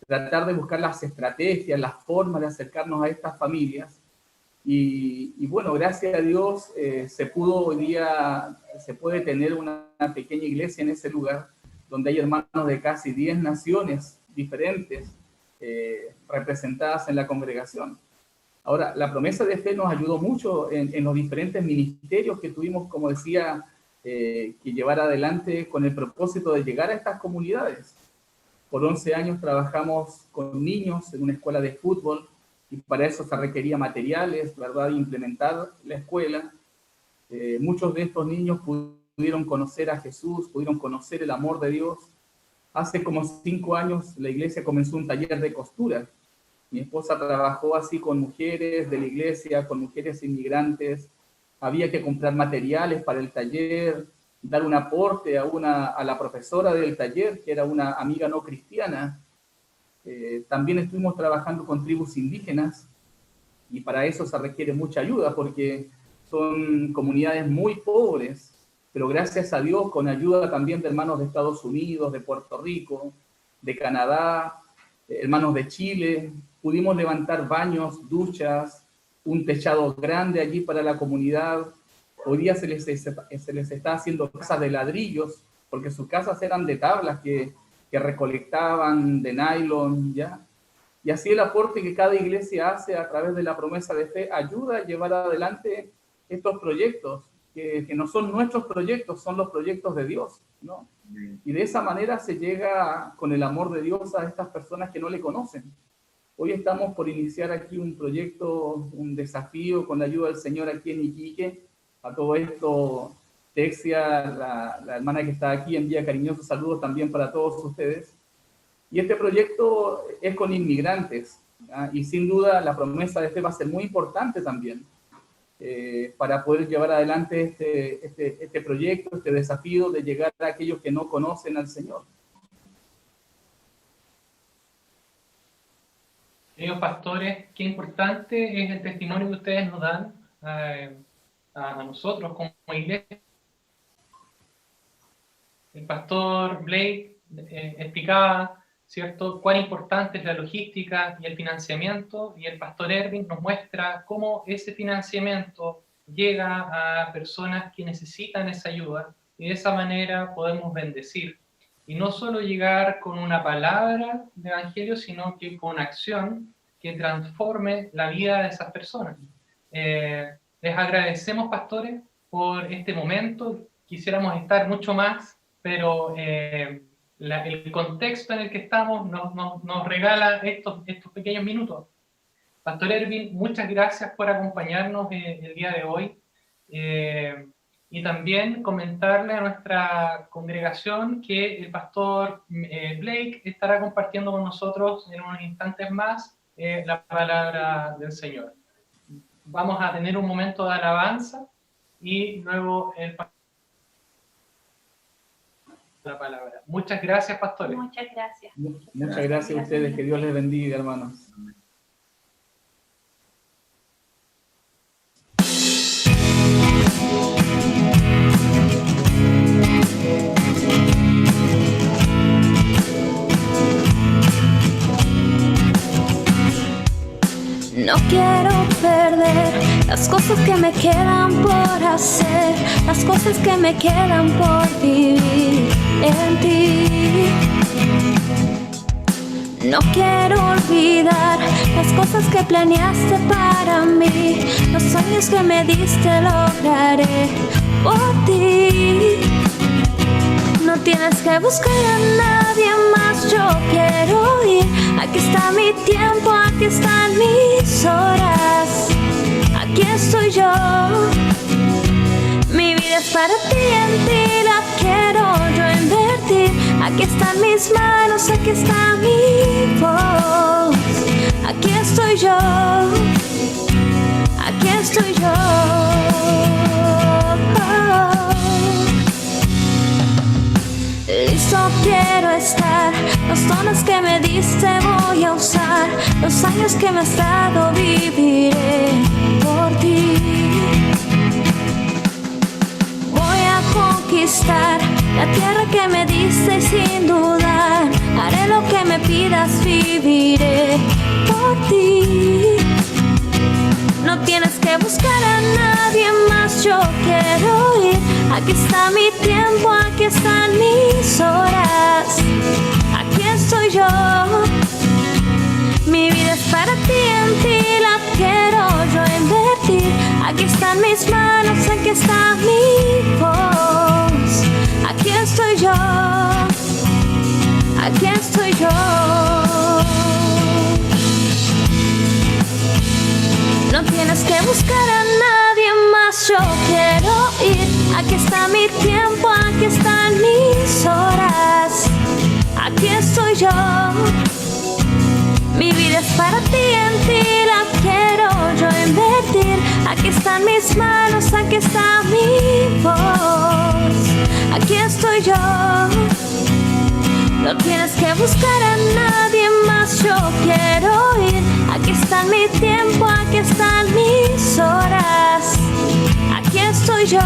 tratar de buscar las estrategias, las formas de acercarnos a estas familias. Y bueno, gracias a Dios hoy día se puede tener una pequeña iglesia en ese lugar, donde hay hermanos de casi 10 naciones diferentes representadas en la congregación. Ahora, la promesa de fe nos ayudó mucho en los diferentes ministerios que tuvimos, como decía, que llevar adelante con el propósito de llegar a estas comunidades. Por 11 años trabajamos con niños en una escuela de fútbol, y para eso se requería materiales, ¿verdad?, implementar la escuela. Muchos de estos niños pudieron conocer a Jesús, pudieron conocer el amor de Dios. Hace como 5 años la iglesia comenzó un taller de costura. Mi esposa trabajó así con mujeres de la iglesia, con mujeres inmigrantes. Había que comprar materiales para el taller, dar un aporte a la profesora del taller, que era una amiga no cristiana. También estuvimos trabajando con tribus indígenas, y para eso se requiere mucha ayuda, porque son comunidades muy pobres, pero gracias a Dios, con ayuda también de hermanos de Estados Unidos, de Puerto Rico, de Canadá, hermanos de Chile, pudimos levantar baños, duchas, un techado grande allí para la comunidad. Hoy día se les está haciendo casas de ladrillos porque sus casas eran de tablas que recolectaban, de nylon, ¿ya? Y así el aporte que cada iglesia hace a través de la promesa de fe ayuda a llevar adelante estos proyectos, que no son nuestros proyectos, son los proyectos de Dios, ¿no? Y de esa manera se llega con el amor de Dios a estas personas que no le conocen. Hoy estamos por iniciar aquí un proyecto, un desafío con la ayuda del Señor aquí en Iquique. A todo esto, Texia, la hermana que está aquí, envía cariñosos saludos también para todos ustedes. Y este proyecto es con inmigrantes, ¿ah? Y sin duda la promesa de fe va a ser muy importante también para poder llevar adelante este proyecto, este desafío de llegar a aquellos que no conocen al Señor.
Queridos pastores, qué importante es el testimonio que ustedes nos dan a nosotros como iglesia. El pastor Blake explicaba, ¿cierto?, cuán importante es la logística y el financiamiento, y el pastor Erwin nos muestra cómo ese financiamiento llega a personas que necesitan esa ayuda, y de esa manera podemos bendecir. Y no solo llegar con una palabra de evangelio, sino que con acción que transforme la vida de esas personas. Les agradecemos, pastores, por este momento. Quisiéramos estar mucho más, pero el contexto en el que estamos nos regala estos pequeños minutos. Pastor Erwin, muchas gracias por acompañarnos el día de hoy. Y también comentarle a nuestra congregación que el pastor Blake estará compartiendo con nosotros en unos instantes más la palabra del Señor. Vamos a tener un momento de alabanza y luego la palabra. Muchas gracias, pastores.
Muchas gracias.
Muchas gracias a ustedes, que Dios les bendiga, hermanos.
No quiero perder las cosas que me quedan por hacer, las cosas que me quedan por vivir en ti. No quiero olvidar las cosas que planeaste para mí, los sueños que me diste lograré por ti. No tienes que buscar a nadie más, yo quiero ir. Aquí está mi tiempo, aquí están mis horas. Aquí estoy yo. Mi vida es para ti, en ti la quiero yo invertir. Aquí están mis manos, aquí está mi voz. Aquí estoy yo. Aquí estoy yo. Listo quiero estar, los dones que me diste voy a usar, los años que me has dado viviré por ti. Voy a conquistar la tierra que me diste y sin dudar, haré lo que me pidas, viviré por ti. No tienes que buscar a nadie más, yo quiero ir. Aquí está mi tiempo, aquí están mis horas. Aquí estoy yo. Mi vida es para ti, en ti la quiero yo invertir. Aquí están mis manos, aquí está mi voz. Aquí estoy yo. Aquí estoy yo. No tienes que buscar a nadie más, yo quiero ir. Aquí está mi tiempo, aquí están mis horas. Aquí estoy yo. Mi vida es para ti, en ti la quiero yo invertir. Aquí están mis manos, aquí está mi voz. Aquí estoy yo. No tienes que buscar a nadie más, yo quiero ir. Aquí está mi tiempo, aquí están mis horas. Aquí estoy yo.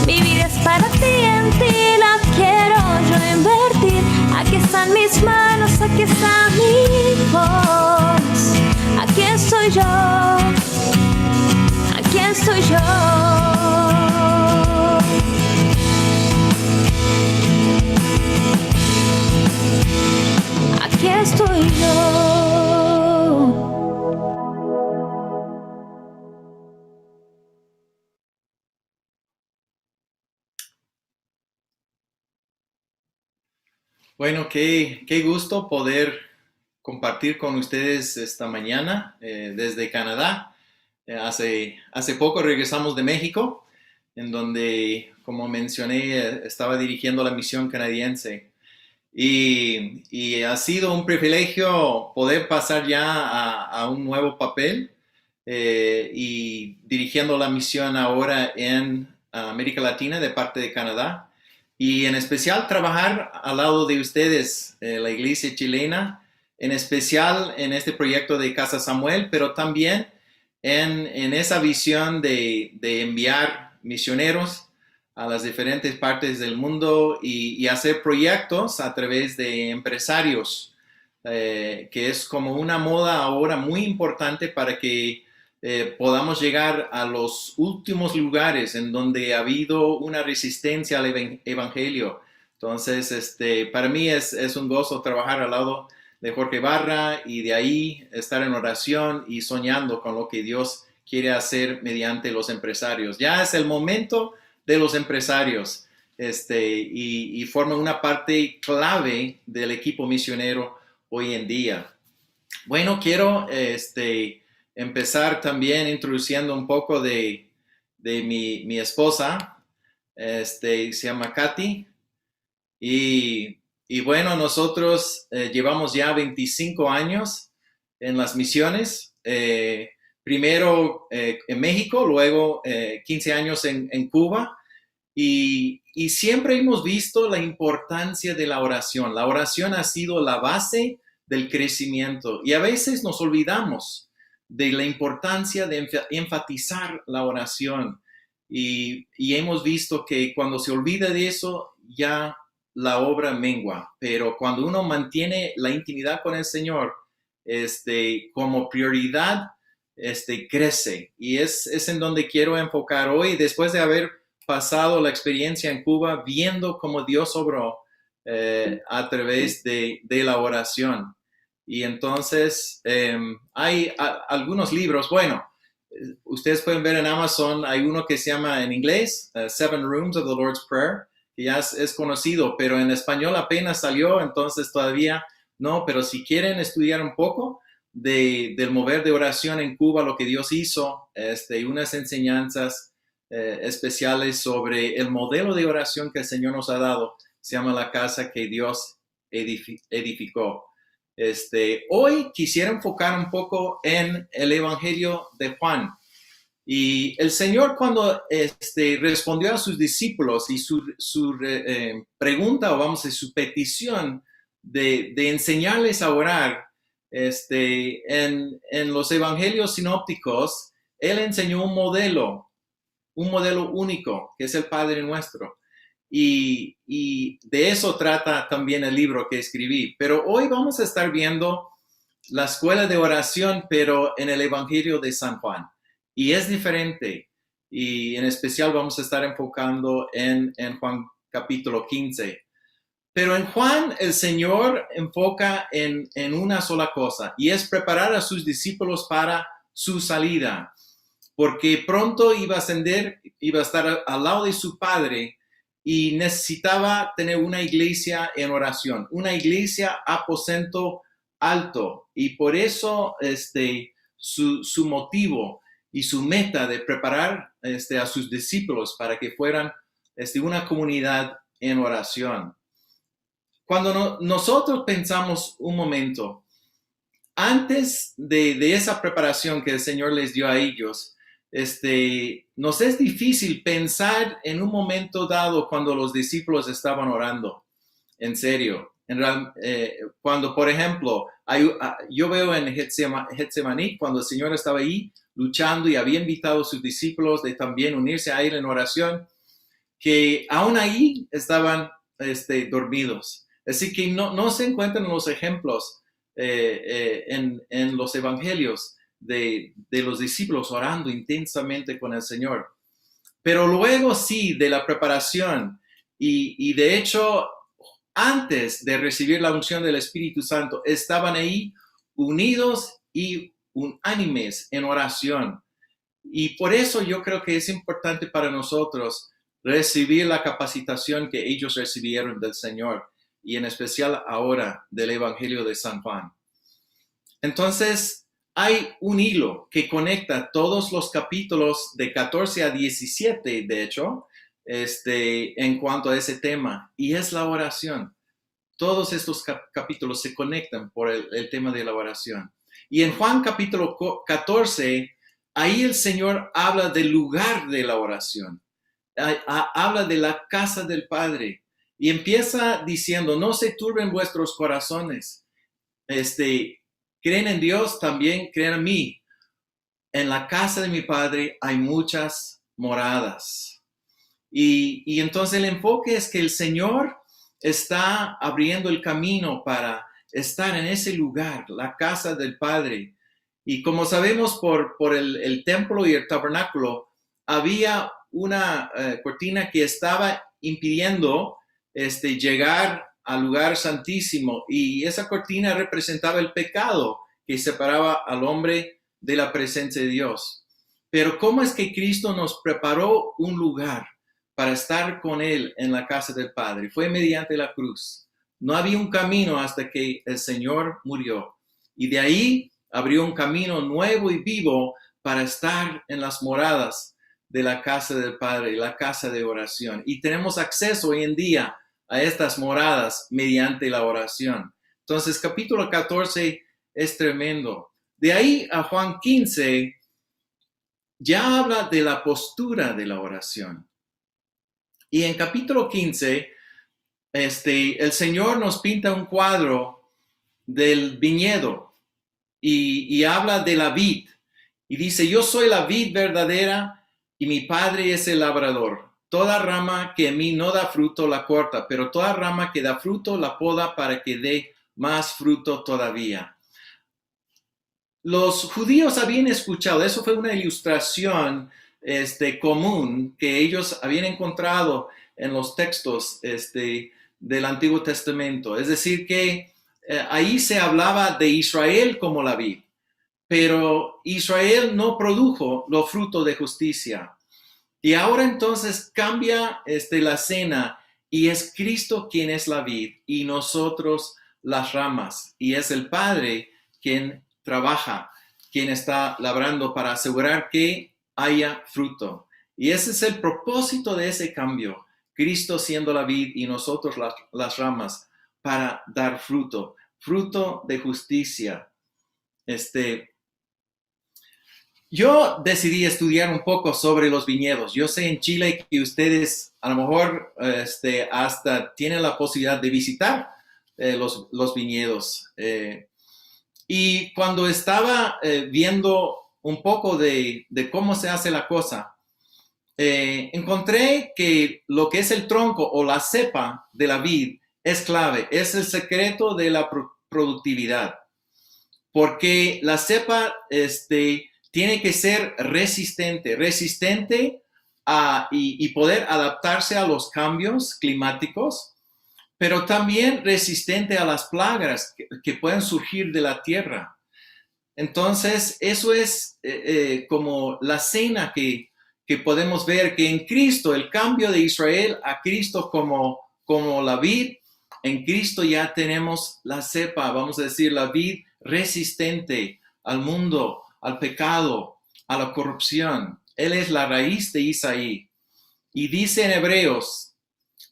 Mi vida es para ti, en ti la quiero yo invertir. Aquí están mis manos, aquí está mi voz. Aquí estoy yo. Aquí estoy yo.
Bueno, qué gusto poder compartir con ustedes esta mañana desde Canadá. Hace poco regresamos de México, en donde, como mencioné, estaba dirigiendo la misión canadiense. Y ha sido un privilegio poder pasar ya a un nuevo papel y dirigiendo la misión ahora en América Latina de parte de Canadá. Y en especial trabajar al lado de ustedes, la iglesia chilena, en especial en este proyecto de Casa Samuel, pero también en esa visión de enviar misioneros a las diferentes partes del mundo y hacer proyectos a través de empresarios, que es como una moda ahora muy importante para que podamos llegar a los últimos lugares en donde ha habido una resistencia al evangelio. Entonces, para mí es un gozo trabajar al lado de Jorge Barra y de ahí estar en oración y soñando con lo que Dios quiere hacer mediante los empresarios. Ya es el momento de los empresarios y forman una parte clave del equipo misionero hoy en día. Bueno, quiero empezar también introduciendo un poco de mi esposa. Se llama Katy. Y bueno, nosotros llevamos ya 25 años en las misiones. Primero en México, luego 15 años en Cuba. Y siempre hemos visto la importancia de la oración. La oración ha sido la base del crecimiento. Y a veces nos olvidamos de la importancia de enfatizar la oración. Y hemos visto que cuando se olvida de eso, ya la obra mengua. Pero cuando uno mantiene la intimidad con el Señor como prioridad, crece. Y es en donde quiero enfocar hoy, después de haber pasado la experiencia en Cuba, viendo cómo Dios obró a través de la oración. Y entonces hay algunos libros. Bueno, ustedes pueden ver en Amazon, hay uno que se llama en inglés, Seven Rooms of the Lord's Prayer, que ya es conocido, pero en español apenas salió, entonces todavía no. Pero si quieren estudiar un poco del mover de oración en Cuba, lo que Dios hizo, unas enseñanzas especiales sobre el modelo de oración que el Señor nos ha dado, se llama La Casa que Dios edificó. Hoy quisiera enfocar un poco en el Evangelio de Juan. Y el Señor, cuando respondió a sus discípulos y su pregunta, o vamos a decir, su petición de enseñarles a orar, en los evangelios sinópticos, Él enseñó un modelo único, que es el Padre Nuestro. Y de eso trata también el libro que escribí. Pero hoy vamos a estar viendo la escuela de oración, pero en el Evangelio de San Juan. Y es diferente. Y en especial vamos a estar enfocando en Juan capítulo 15. Pero en Juan el Señor enfoca en una sola cosa, y es preparar a sus discípulos para su salida. Porque pronto iba a ascender, iba a estar al lado de su Padre, y necesitaba tener una iglesia en oración, una iglesia aposento alto. Y por eso su motivo y su meta de preparar a sus discípulos para que fueran una comunidad en oración. Cuando nosotros pensamos un momento, antes de esa preparación que el Señor les dio a ellos, nos es difícil pensar en un momento dado cuando los discípulos estaban orando, en serio. Cuando, por ejemplo, yo veo en Getsemaní, cuando el Señor estaba ahí luchando y había invitado a sus discípulos de también unirse a Él en oración, que aún ahí estaban dormidos. Así que no se encuentran los ejemplos en los evangelios de los discípulos orando intensamente con el Señor. Pero luego sí, de la preparación y de hecho, antes de recibir la unción del Espíritu Santo, estaban ahí unidos y unánimes en oración. Y por eso yo creo que es importante para nosotros recibir la capacitación que ellos recibieron del Señor. y en especial ahora del Evangelio de San Juan. Entonces, hay un hilo que conecta todos los capítulos de 14 a 17, de hecho, en cuanto a ese tema, y es la oración. Todos estos capítulos se conectan por el tema de la oración. Y en Juan capítulo 14, ahí el Señor habla del lugar de la oración. Habla de la casa del Padre. Y empieza diciendo, no se turben vuestros corazones. Creen en Dios, también creen en mí. En la casa de mi Padre hay muchas moradas. Y entonces el enfoque es que el Señor está abriendo el camino para estar en ese lugar, la casa del Padre. Y como sabemos por el templo y el tabernáculo, había una cortina que estaba impidiendo llegar al lugar santísimo. Y esa cortina representaba el pecado que separaba al hombre de la presencia de Dios. Pero ¿cómo es que Cristo nos preparó un lugar para estar con Él en la casa del Padre? Fue mediante la cruz. No había un camino hasta que el Señor murió. Y de ahí abrió un camino nuevo y vivo para estar en las moradas de la casa del Padre, la casa de oración. Y tenemos acceso hoy en día a estas moradas mediante la oración. Entonces, capítulo 14 es tremendo. De ahí a Juan 15, ya habla de la postura de la oración. Y en capítulo 15, el Señor nos pinta un cuadro del viñedo y habla de la vid. Y dice, yo soy la vid verdadera y mi Padre es el labrador. Toda rama que en mí no da fruto la corta, pero toda rama que da fruto la poda para que dé más fruto todavía. Los judíos habían escuchado, eso fue una ilustración común que ellos habían encontrado en los textos del Antiguo Testamento. Es decir, que ahí se hablaba de Israel como la vid, pero Israel no produjo los frutos de justicia. Y ahora entonces cambia la escena y es Cristo quien es la vid y nosotros las ramas. Y es el Padre quien trabaja, quien está labrando para asegurar que haya fruto. Y ese es el propósito de ese cambio. Cristo siendo la vid y nosotros las ramas para dar fruto, fruto de justicia. Yo decidí estudiar un poco sobre los viñedos. Yo sé en Chile que ustedes a lo mejor hasta tienen la posibilidad de visitar los viñedos. Y cuando estaba viendo un poco de cómo se hace la cosa, encontré que lo que es el tronco o la cepa de la vid es clave, es el secreto de la productividad. Porque la cepa tiene que ser resistente y poder adaptarse a los cambios climáticos, pero también resistente a las plagas que pueden surgir de la tierra. Entonces, eso es como la escena que podemos ver, que en Cristo, el cambio de Israel a Cristo como la vid, en Cristo ya tenemos la cepa, vamos a decir, la vid resistente al mundo, al pecado, a la corrupción. Él es la raíz de Isaí. Y dice en Hebreos,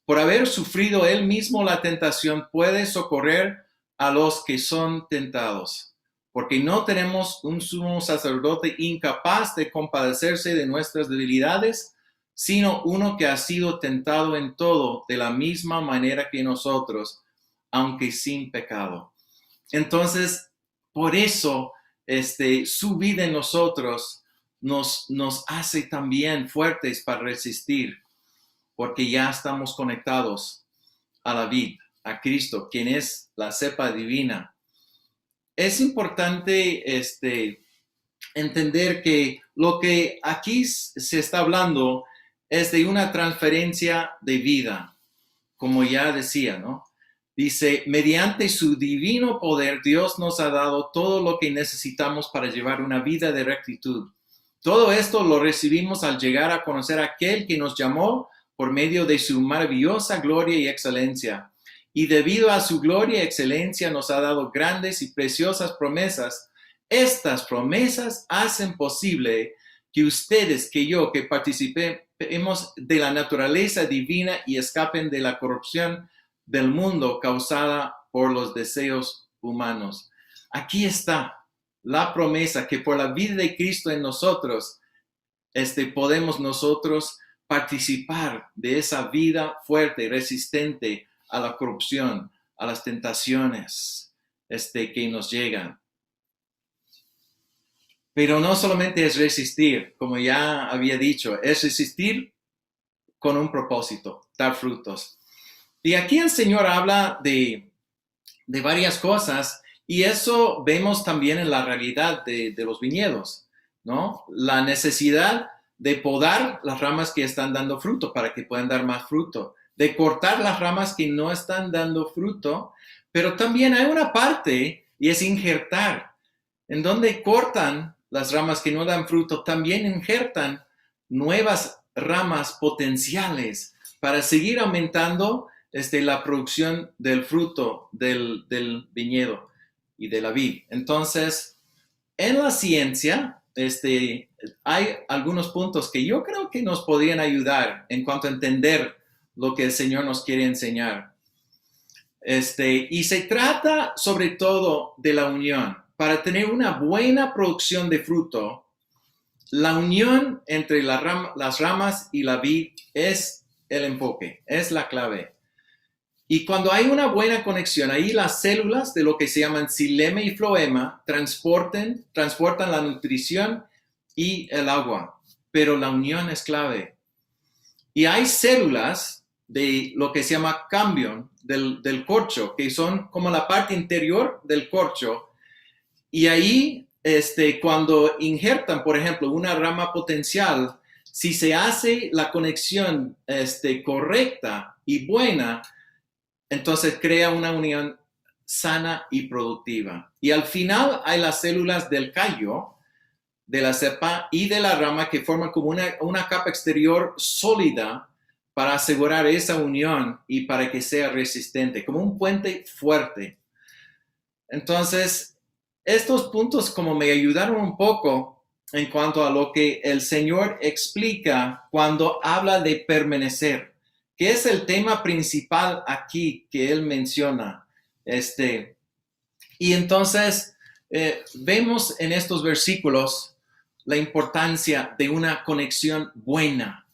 por haber sufrido él mismo la tentación, puede socorrer a los que son tentados. Porque no tenemos un sumo sacerdote incapaz de compadecerse de nuestras debilidades, sino uno que ha sido tentado en todo de la misma manera que nosotros, aunque sin pecado. Entonces, por eso, su vida en nosotros nos hace también fuertes para resistir, porque ya estamos conectados a la vid, a Cristo, quien es la cepa divina. Es importante entender que lo que aquí se está hablando es de una transferencia de vida, como ya decía, ¿no? Dice, mediante su divino poder, Dios nos ha dado todo lo que necesitamos para llevar una vida de rectitud. Todo esto lo recibimos al llegar a conocer a aquel que nos llamó por medio de su maravillosa gloria y excelencia. y debido a su gloria y excelencia nos ha dado grandes y preciosas promesas. Estas promesas hacen posible que ustedes, que yo, que participemos de la naturaleza divina y escapen de la corrupción del mundo causada por los deseos humanos. Aquí está la promesa que por la vida de Cristo en nosotros, podemos nosotros participar de esa vida fuerte, resistente a la corrupción, a las tentaciones que nos llegan. Pero no solamente es resistir, como ya había dicho, es resistir con un propósito, dar frutos. Y aquí el Señor habla de varias cosas, y eso vemos también en la realidad de los viñedos, ¿no? La necesidad de podar las ramas que están dando fruto para que puedan dar más fruto, de cortar las ramas que no están dando fruto, pero también hay una parte, y es injertar, en donde cortan las ramas que no dan fruto, también injertan nuevas ramas potenciales para seguir aumentando la producción del fruto del viñedo y de la vid. Entonces, en la ciencia, hay algunos puntos que yo creo que nos podrían ayudar en cuanto a entender lo que el Señor nos quiere enseñar. Y se trata sobre todo de la unión. Para tener una buena producción de fruto, la unión entre las ramas y la vid es el enfoque, es la clave. Y cuando hay una buena conexión, ahí las células de lo que se llaman xilema y floema transportan la nutrición y el agua, pero la unión es clave. Y hay células de lo que se llama cambión del corcho, que son como la parte interior del corcho. Y ahí, cuando injertan, por ejemplo, una rama potencial, si se hace la conexión correcta y buena, entonces crea una unión sana y productiva. Y al final hay las células del callo, de la cepa y de la rama que forman como una capa exterior sólida para asegurar esa unión y para que sea resistente, como un puente fuerte. Entonces, estos puntos como me ayudaron un poco en cuanto a lo que el Señor explica cuando habla de permanecer, que es el tema principal aquí que Él menciona. Y entonces vemos en estos versículos la importancia de una conexión buena.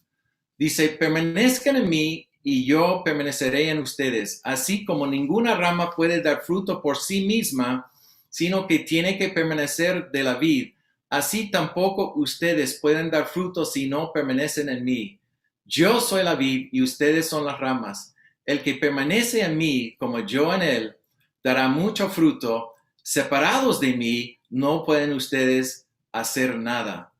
Dice, permanezcan en mí y yo permaneceré en ustedes, así como ninguna rama puede dar fruto por sí misma, sino que tiene que permanecer de la vid. Así tampoco ustedes pueden dar fruto si no permanecen en mí. Yo soy la vid y ustedes son las ramas. El que permanece en mí, como yo en él, dará mucho fruto. Separados de mí, no pueden ustedes hacer nada.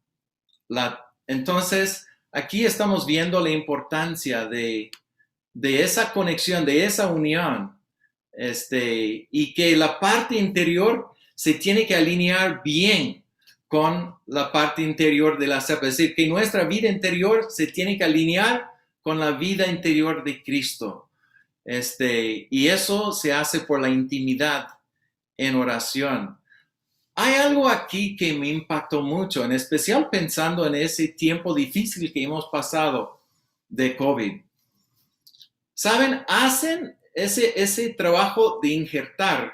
Entonces, aquí estamos viendo la importancia de esa conexión, de esa unión. Y que la parte interior se tiene que alinear bien con la parte interior de la cepa. Es decir, que nuestra vida interior se tiene que alinear con la vida interior de Cristo. Y eso se hace por la intimidad en oración. Hay algo aquí que me impactó mucho, en especial pensando en ese tiempo difícil que hemos pasado de COVID. ¿Saben? Hacen ese trabajo de injertar,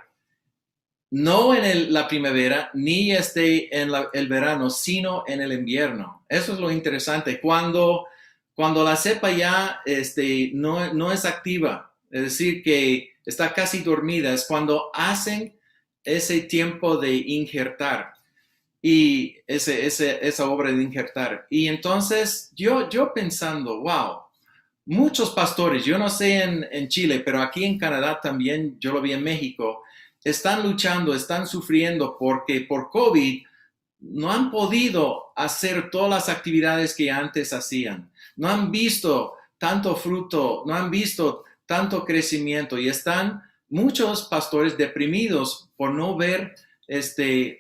no en la primavera, ni en el verano, sino en el invierno. Eso es lo interesante. Cuando la cepa ya no es activa, es decir, que está casi dormida, es cuando hacen ese tiempo de injertar y esa obra de injertar. Y entonces yo pensando, wow, muchos pastores, yo no sé en Chile, pero aquí en Canadá también, yo lo vi en México, están luchando, están sufriendo porque por COVID no han podido hacer todas las actividades que antes hacían. No han visto tanto fruto, no han visto tanto crecimiento y están muchos pastores deprimidos por no ver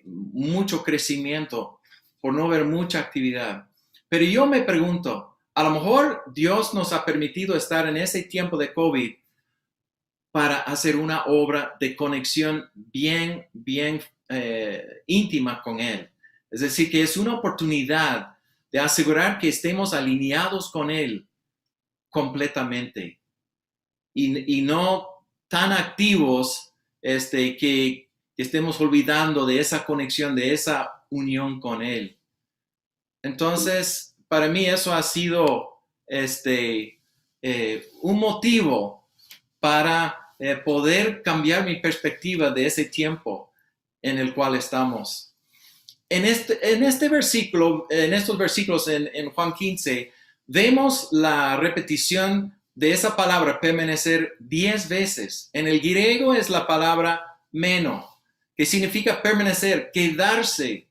mucho crecimiento, por no ver mucha actividad. Pero yo me pregunto, a lo mejor Dios nos ha permitido estar en ese tiempo de COVID para hacer una obra de conexión bien íntima con Él. Es decir, que es una oportunidad de asegurar que estemos alineados con Él completamente y no tan activos que estemos olvidando de esa conexión, de esa unión con Él. Entonces, para mí eso ha sido un motivo para poder cambiar mi perspectiva de ese tiempo en el cual estamos. En estos versículos en Juan 15, vemos la repetición de esa palabra permanecer 10 veces. En el griego es la palabra meno, que significa permanecer, quedarse.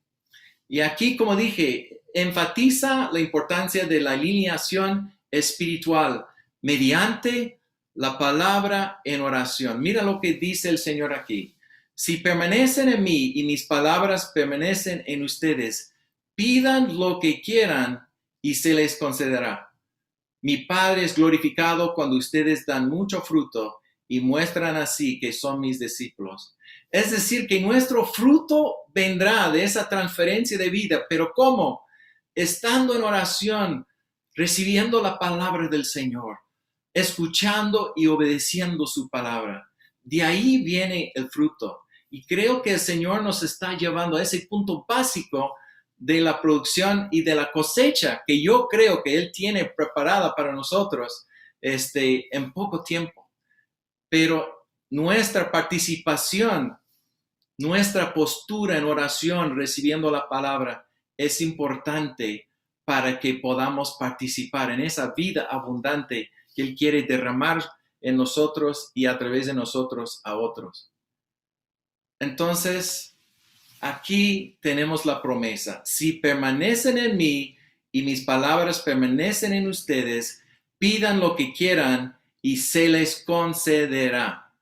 Y aquí, como dije, enfatiza la importancia de la alineación espiritual mediante la palabra en oración. Mira lo que dice el Señor aquí. Si permanecen en mí y mis palabras permanecen en ustedes, pidan lo que quieran y se les concederá. Mi Padre es glorificado cuando ustedes dan mucho fruto y muestran así que son mis discípulos. Es decir, que nuestro fruto vendrá de esa transferencia de vida. ¿Pero cómo? Estando en oración, recibiendo la palabra del Señor, escuchando y obedeciendo su palabra. De ahí viene el fruto. Y creo que el Señor nos está llevando a ese punto básico de la producción y de la cosecha que yo creo que Él tiene preparada para nosotros en poco tiempo. Pero nuestra participación, nuestra postura en oración, recibiendo la palabra, es importante para que podamos participar en esa vida abundante que Él quiere derramar en nosotros y a través de nosotros a otros. Entonces, aquí tenemos la promesa. Si permanecen en mí y mis palabras permanecen en ustedes, pidan lo que quieran y se les concederá.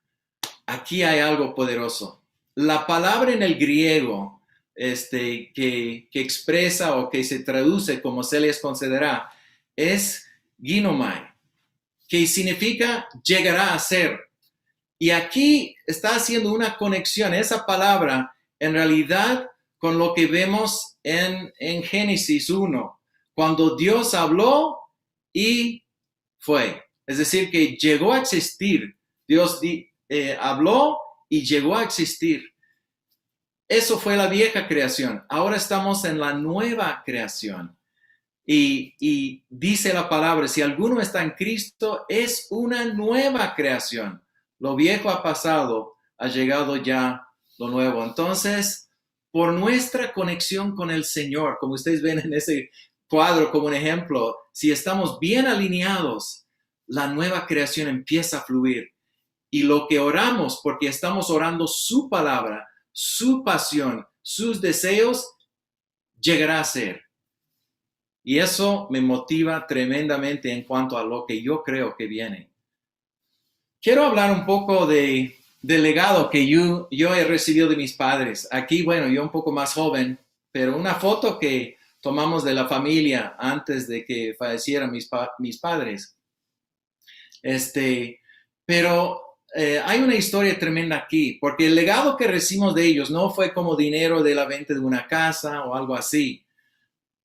Aquí hay algo poderoso. La palabra en el griego que expresa o que se traduce como se les concederá es ginomai, que significa llegará a ser. Y aquí está haciendo una conexión, esa palabra, en realidad, con lo que vemos en Génesis 1, cuando Dios habló y fue. Es decir, que llegó a existir. Dios habló y llegó a existir. Eso fue la vieja creación. Ahora estamos en la nueva creación. Y dice la palabra, si alguno está en Cristo, es una nueva creación. Lo viejo ha pasado, ha llegado ya lo nuevo. Entonces, por nuestra conexión con el Señor, como ustedes ven en ese cuadro como un ejemplo, si estamos bien alineados, la nueva creación empieza a fluir. Y lo que oramos, porque estamos orando su palabra, su pasión, sus deseos, llegará a ser. Y eso me motiva tremendamente en cuanto a lo que yo creo que viene. Quiero hablar un poco del legado que yo he recibido de mis padres. Aquí, bueno, yo un poco más joven, pero una foto que tomamos de la familia antes de que fallecieran mis padres. Pero hay una historia tremenda aquí, porque el legado que recibimos de ellos no fue como dinero de la venta de una casa o algo así.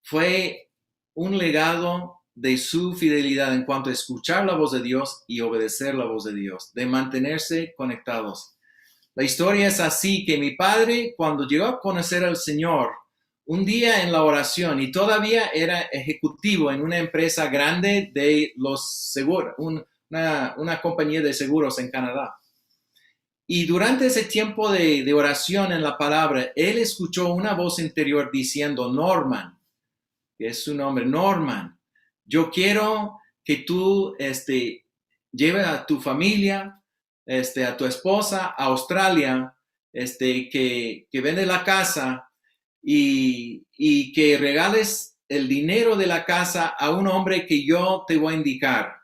Fue un legado de su fidelidad en cuanto a escuchar la voz de Dios y obedecer la voz de Dios, de mantenerse conectados. La historia es así, que mi padre, cuando llegó a conocer al Señor, un día en la oración, y todavía era ejecutivo en una empresa grande de los seguros, una compañía de seguros en Canadá. Y durante ese tiempo de oración en la palabra, él escuchó una voz interior diciendo, Norman, que es su nombre, Norman, yo quiero que tú lleves a tu familia, a tu esposa a Australia, que vende la casa y que regales el dinero de la casa a un hombre que yo te voy a indicar,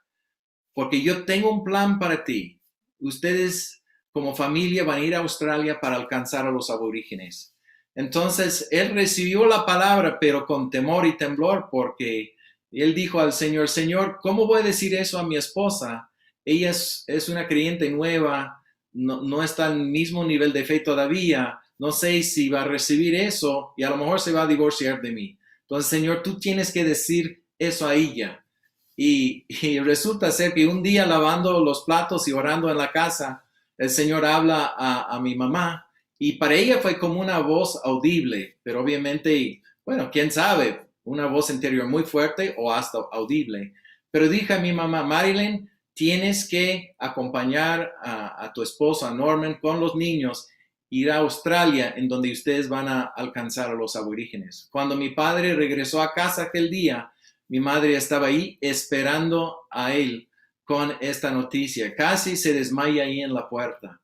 porque yo tengo un plan para ti. Ustedes como familia van a ir a Australia para alcanzar a los aborígenes. Entonces, él recibió la palabra, pero con temor y temblor, porque él dijo al Señor, Señor, ¿cómo voy a decir eso a mi esposa ella es una creyente nueva, no está al mismo nivel de fe todavía, no sé si va a recibir eso y a lo mejor se va a divorciar de mí. Entonces, Señor, tú tienes que decir eso a ella. Y resulta ser que un día lavando los platos y orando en la casa, el Señor habla a mi mamá y para ella fue como una voz audible, pero obviamente, bueno, quién sabe, una voz interior muy fuerte o hasta audible. Pero dije a mi mamá, Marilyn, tienes que acompañar a tu esposo, a Norman, con los niños, ir a Australia, en donde ustedes van a alcanzar a los aborígenes. Cuando mi padre regresó a casa aquel día, mi madre estaba ahí esperando a él con esta noticia. Casi se desmaya ahí en la puerta.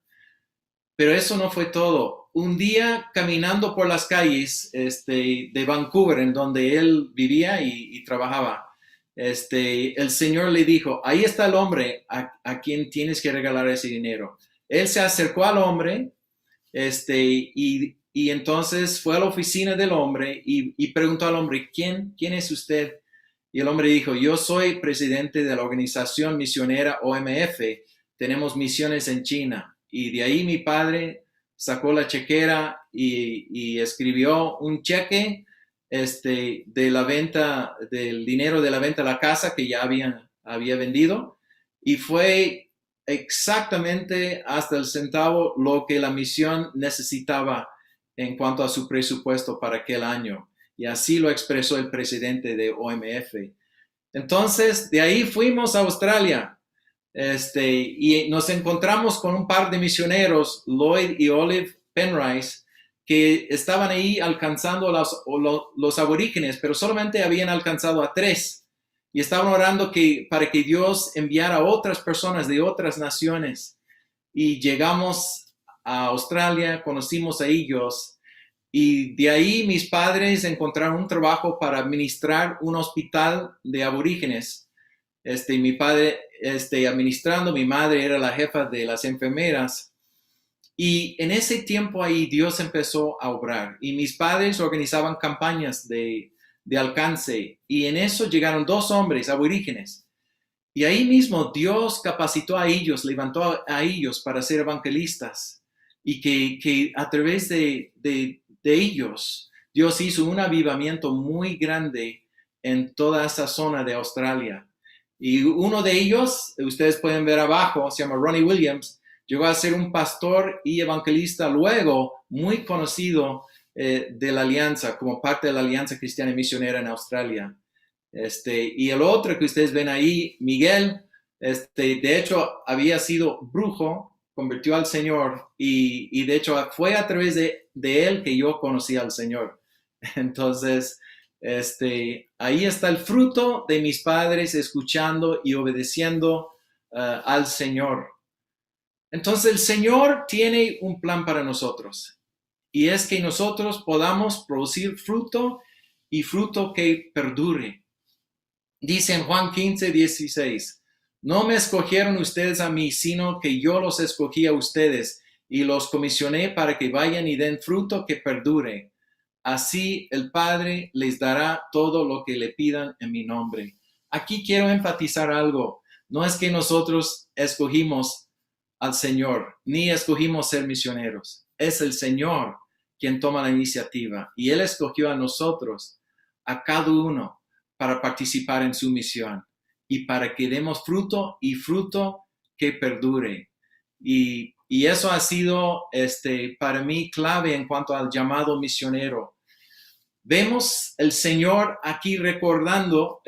Pero eso no fue todo. Un día caminando por las calles de Vancouver, en donde él vivía y trabajaba, el Señor le dijo, ahí está el hombre a quien tienes que regalar ese dinero. Él se acercó al hombre y entonces fue a la oficina del hombre y preguntó al hombre, ¿quién es usted? Y el hombre dijo, yo soy presidente de la organización misionera OMF, tenemos misiones en China. Y de ahí mi padre sacó la chequera y escribió un cheque de la venta, del dinero de la venta de la casa que ya había vendido. Y fue exactamente hasta el centavo lo que la misión necesitaba en cuanto a su presupuesto para aquel año. Y así lo expresó el presidente de OMF. Entonces, de ahí fuimos a Australia. Y nos encontramos con un par de misioneros, Lloyd y Olive Penrice, que estaban ahí alcanzando los aborígenes, pero solamente habían alcanzado a 3. Y estaban orando para que Dios enviara a otras personas de otras naciones. Y llegamos a Australia, conocimos a ellos. Y de ahí mis padres encontraron un trabajo para administrar un hospital de aborígenes. Mi padre administrando, mi madre era la jefa de las enfermeras. Y en ese tiempo ahí Dios empezó a obrar. Y mis padres organizaban campañas de alcance. Y en eso llegaron 2 hombres aborígenes. Y ahí mismo Dios capacitó a ellos, levantó a ellos para ser evangelistas. Y que a través de ellos, Dios hizo un avivamiento muy grande en toda esa zona de Australia. Y uno de ellos, ustedes pueden ver abajo, se llama Ronnie Williams, llegó a ser un pastor y evangelista luego muy conocido de la Alianza, como parte de la Alianza Cristiana y Misionera en Australia. Y el otro que ustedes ven ahí, Miguel, de hecho había sido brujo, convirtió al Señor y de hecho fue a través de él que yo conocí al Señor. Entonces, ahí está el fruto de mis padres escuchando y obedeciendo al Señor. Entonces el Señor tiene un plan para nosotros y es que nosotros podamos producir fruto y fruto que perdure. Dice en Juan 15:16, no me escogieron ustedes a mí, sino que yo los escogí a ustedes y los comisioné para que vayan y den fruto que perdure. Así el Padre les dará todo lo que le pidan en mi nombre. Aquí quiero enfatizar algo. No es que nosotros escogimos al Señor, ni escogimos ser misioneros. Es el Señor quien toma la iniciativa y Él escogió a nosotros, a cada uno, para participar en su misión y para que demos fruto y fruto que perdure. Y eso ha sido para mí clave en cuanto al llamado misionero. Vemos el Señor aquí recordando,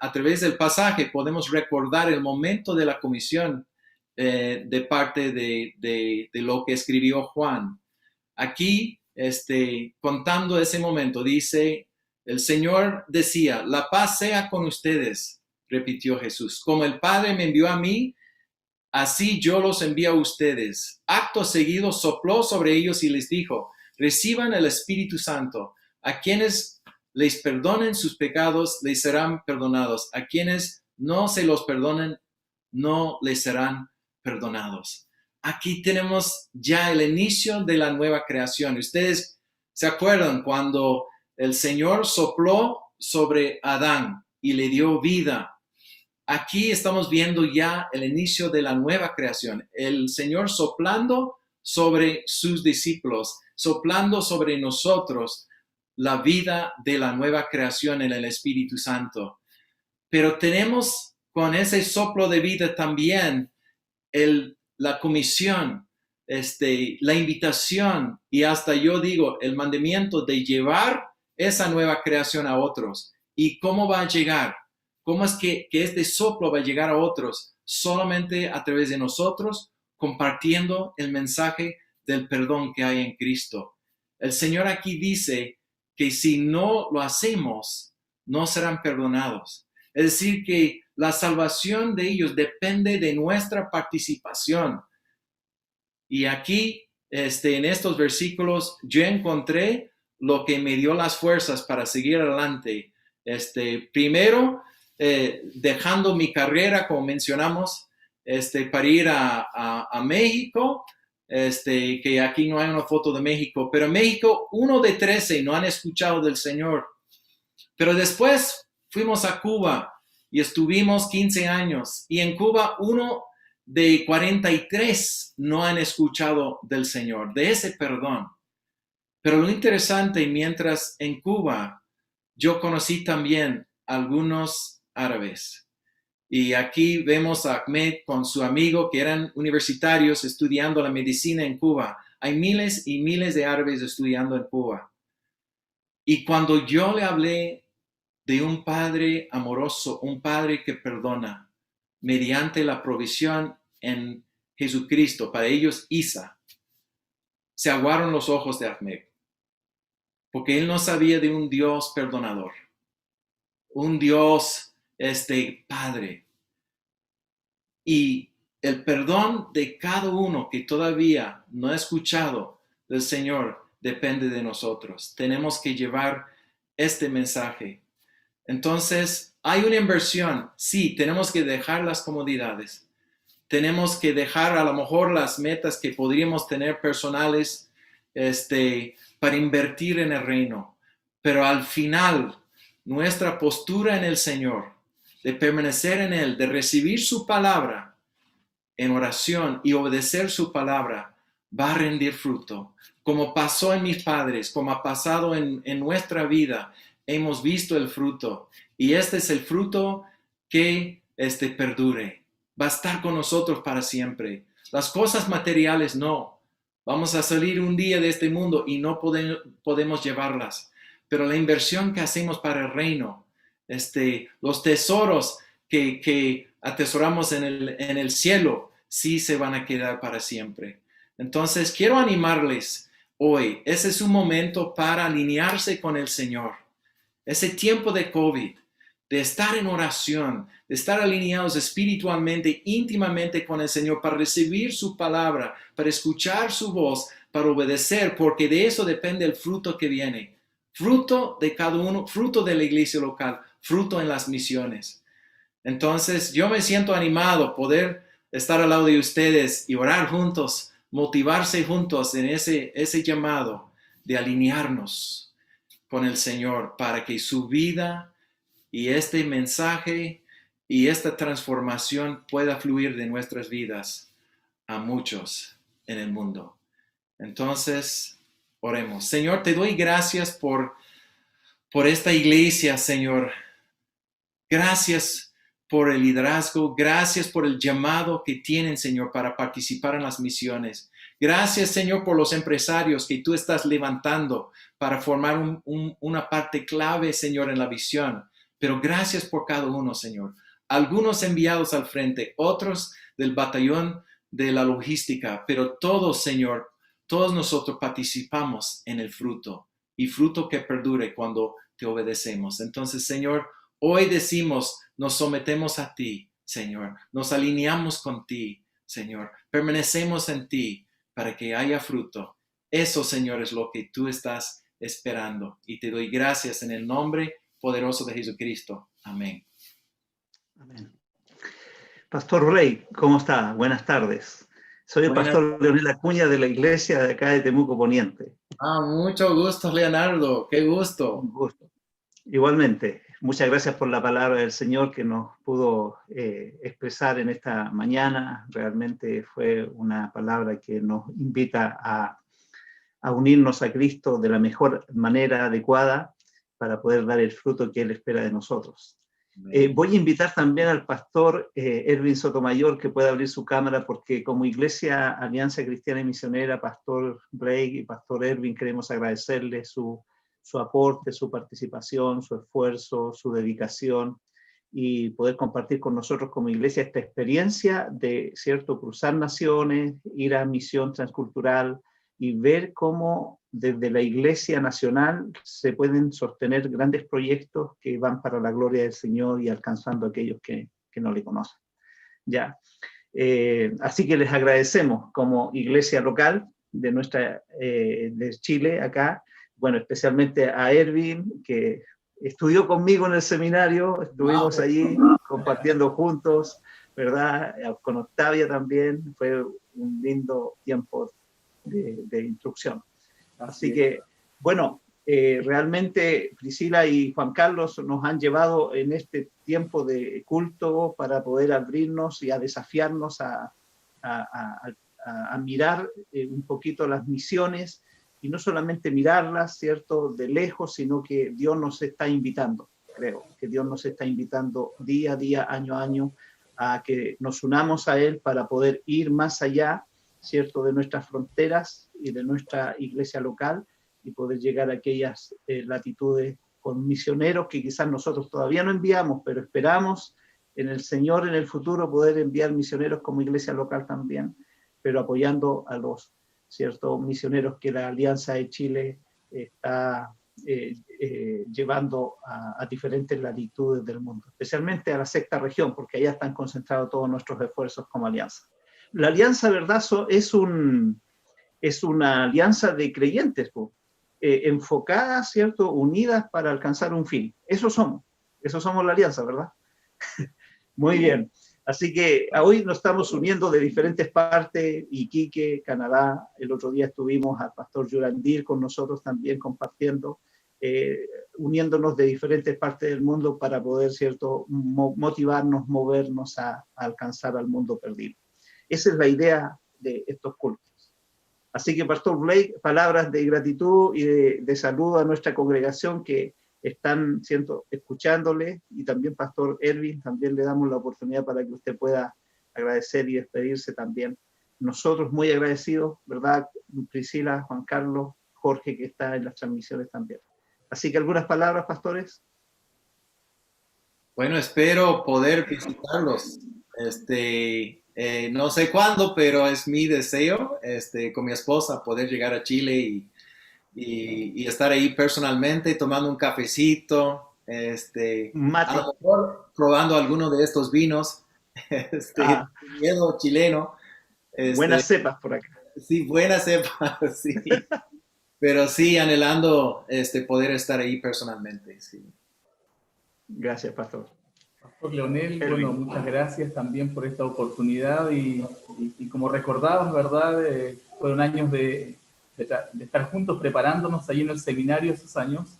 a través del pasaje podemos recordar el momento de la comisión de parte de lo que escribió Juan. Aquí, contando ese momento, dice, el Señor decía, la paz sea con ustedes, repitió Jesús. Como el Padre me envió a mí, así yo los envío a ustedes. Acto seguido sopló sobre ellos y les dijo, reciban el Espíritu Santo. A quienes les perdonen sus pecados, les serán perdonados. A quienes no se los perdonen, no les serán perdonados. Aquí tenemos ya el inicio de la nueva creación. Ustedes se acuerdan cuando el Señor sopló sobre Adán y le dio vida. aquí estamos viendo ya el inicio de la nueva creación. El Señor soplando sobre sus discípulos, soplando sobre nosotros la vida de la nueva creación en el Espíritu Santo. Pero tenemos con ese soplo de vida también la comisión, la invitación y hasta yo digo el mandamiento de llevar esa nueva creación a otros. ¿Y cómo va a llegar? ¿Cómo es que este soplo va a llegar a otros? Solamente a través de nosotros compartiendo el mensaje del perdón que hay en Cristo. El Señor aquí dice que si no lo hacemos, no serán perdonados. Es decir, que la salvación de ellos depende de nuestra participación. Y aquí, en estos versículos, yo encontré lo que me dio las fuerzas para seguir adelante. Primero, dejando mi carrera, como mencionamos, para ir a México, que aquí no hay una foto de México, pero en México 1 de 13 no han escuchado del Señor. Pero después fuimos a Cuba y estuvimos 15 años, y en Cuba 1 de 43 no han escuchado del Señor, de ese perdón. Pero lo interesante, mientras en Cuba yo conocí también algunos árabes. Y aquí vemos a Ahmed con su amigo que eran universitarios estudiando la medicina en Cuba. Hay miles y miles de árabes estudiando en Cuba. Y cuando yo le hablé de un padre amoroso, un padre que perdona, mediante la provisión en Jesucristo, para ellos Isa, se aguaron los ojos de Ahmed, porque él no sabía de un Dios perdonador, un Dios Padre. Y el perdón de cada uno que todavía no ha escuchado del Señor depende de nosotros. Tenemos que llevar este mensaje. Entonces, hay una inversión. Sí, tenemos que dejar las comodidades. Tenemos que dejar a lo mejor las metas que podríamos tener personales para invertir en el reino. Pero al final, nuestra postura en el Señor, de permanecer en Él, de recibir su palabra en oración y obedecer su palabra, va a rendir fruto. Como pasó en mis padres, como ha pasado en nuestra vida, hemos visto el fruto. Y este es el fruto que perdure. Va a estar con nosotros para siempre. Las cosas materiales no. Vamos a salir un día de este mundo y no podemos llevarlas. Pero la inversión que hacemos para el reino, los tesoros que atesoramos en el cielo, sí se van a quedar para siempre. Entonces, quiero animarles hoy. Ese es un momento para alinearse con el Señor. Ese tiempo de COVID, de estar en oración, de estar alineados espiritualmente, íntimamente con el Señor, para recibir su palabra, para escuchar su voz, para obedecer, porque de eso depende el fruto que viene. Fruto de cada uno, fruto de la iglesia local, fruto en las misiones. Entonces, yo me siento animado poder estar al lado de ustedes y orar juntos, motivarse juntos en ese llamado de alinearnos con el Señor para que su vida y este mensaje y esta transformación pueda fluir de nuestras vidas a muchos en el mundo. Entonces, oremos. Señor, te doy gracias por esta iglesia, Señor. Gracias por el liderazgo. Gracias por el llamado que tienen, Señor, para participar en las misiones. Gracias, Señor, por los empresarios que tú estás levantando para formar una parte clave, Señor, en la visión. Pero gracias por cada uno, Señor. Algunos enviados al frente, otros del batallón de la logística, pero todos, Señor, todos nosotros participamos en el fruto y fruto que perdure cuando te obedecemos. Entonces, Señor, hoy decimos, nos sometemos a ti, Señor. Nos alineamos con ti, Señor. Permanecemos en ti para que haya fruto. Eso, Señor, es lo que tú estás esperando. Y te doy gracias en el nombre poderoso de Jesucristo. Amén.
Amén. Pastor Rey, ¿cómo está? Buenas tardes. Soy el pastor Leonel Acuña de la iglesia de acá de Temuco Poniente.
Mucho gusto, Leonardo. Qué gusto.
Un gusto. Igualmente. Muchas gracias por la palabra del Señor que nos pudo expresar en esta mañana. Realmente fue una palabra que nos invita a unirnos a Cristo de la mejor manera adecuada para poder dar el fruto que Él espera de nosotros. Voy a invitar también al pastor Erwin Sotomayor que pueda abrir su cámara, porque como Iglesia Alianza Cristiana y Misionera, pastor Blake y pastor Erwin, queremos agradecerles su aporte, su participación, su esfuerzo, su dedicación, y poder compartir con nosotros como iglesia esta experiencia de, ¿cierto?, cruzar naciones, ir a misión transcultural y ver cómo desde la Iglesia Nacional se pueden sostener grandes proyectos que van para la gloria del Señor y alcanzando a aquellos que no le conocen. Ya. Así que les agradecemos como iglesia local de Chile acá, bueno, especialmente a Erwin, que estudió conmigo en el seminario, estuvimos allí compartiendo juntos, ¿verdad? Con Octavia también, fue un lindo tiempo de instrucción. Así que, bueno, realmente Priscila y Juan Carlos nos han llevado en este tiempo de culto para poder abrirnos y a desafiarnos a mirar un poquito las misiones, y no solamente mirarlas, ¿cierto?, de lejos, sino que Dios nos está invitando, creo, que Dios nos está invitando día a día, año a año, a que nos unamos a Él para poder ir más allá, ¿cierto?, de nuestras fronteras y de nuestra iglesia local, y poder llegar a aquellas latitudes con misioneros que quizás nosotros todavía no enviamos, pero esperamos en el Señor en el futuro poder enviar misioneros como iglesia local también, pero apoyando a los ciertos misioneros que la Alianza de Chile está llevando a diferentes latitudes del mundo, especialmente a la sexta región, porque allá están concentrados todos nuestros esfuerzos como alianza. La alianza, ¿verdad?, es una alianza de creyentes, enfocadas, ¿cierto?, unidas para alcanzar un fin. Eso somos la alianza, ¿verdad? Muy bien. Así que hoy nos estamos uniendo de diferentes partes, Iquique, Canadá. El otro día estuvimos al pastor Yurandir con nosotros también compartiendo, uniéndonos de diferentes partes del mundo para poder, ¿cierto?, motivarnos, movernos a alcanzar al mundo perdido. Esa es la idea de estos cultos. Así que, pastor Blake, palabras de gratitud y de saludo a nuestra congregación que están escuchándole, y también pastor Erwin, también le damos la oportunidad para que usted pueda agradecer y despedirse también. Nosotros muy agradecidos, ¿verdad? Priscila, Juan Carlos, Jorge, que está en las transmisiones también. Así que algunas palabras, pastores.
Bueno, espero poder visitarlos. No sé cuándo, pero es mi deseo, con mi esposa, poder llegar a Chile y estar ahí personalmente tomando un cafecito, a lo mejor probando alguno de estos vinos, miedo chileno.
Buenas cepas por acá.
Sí, buenas cepas, sí. Pero sí, anhelando poder estar ahí personalmente, sí.
Gracias, pastor.
Pastor Leonel, bueno, muchas gracias también por esta oportunidad y como recordabas, ¿verdad? Fueron años de estar juntos preparándonos allí en el seminario esos años,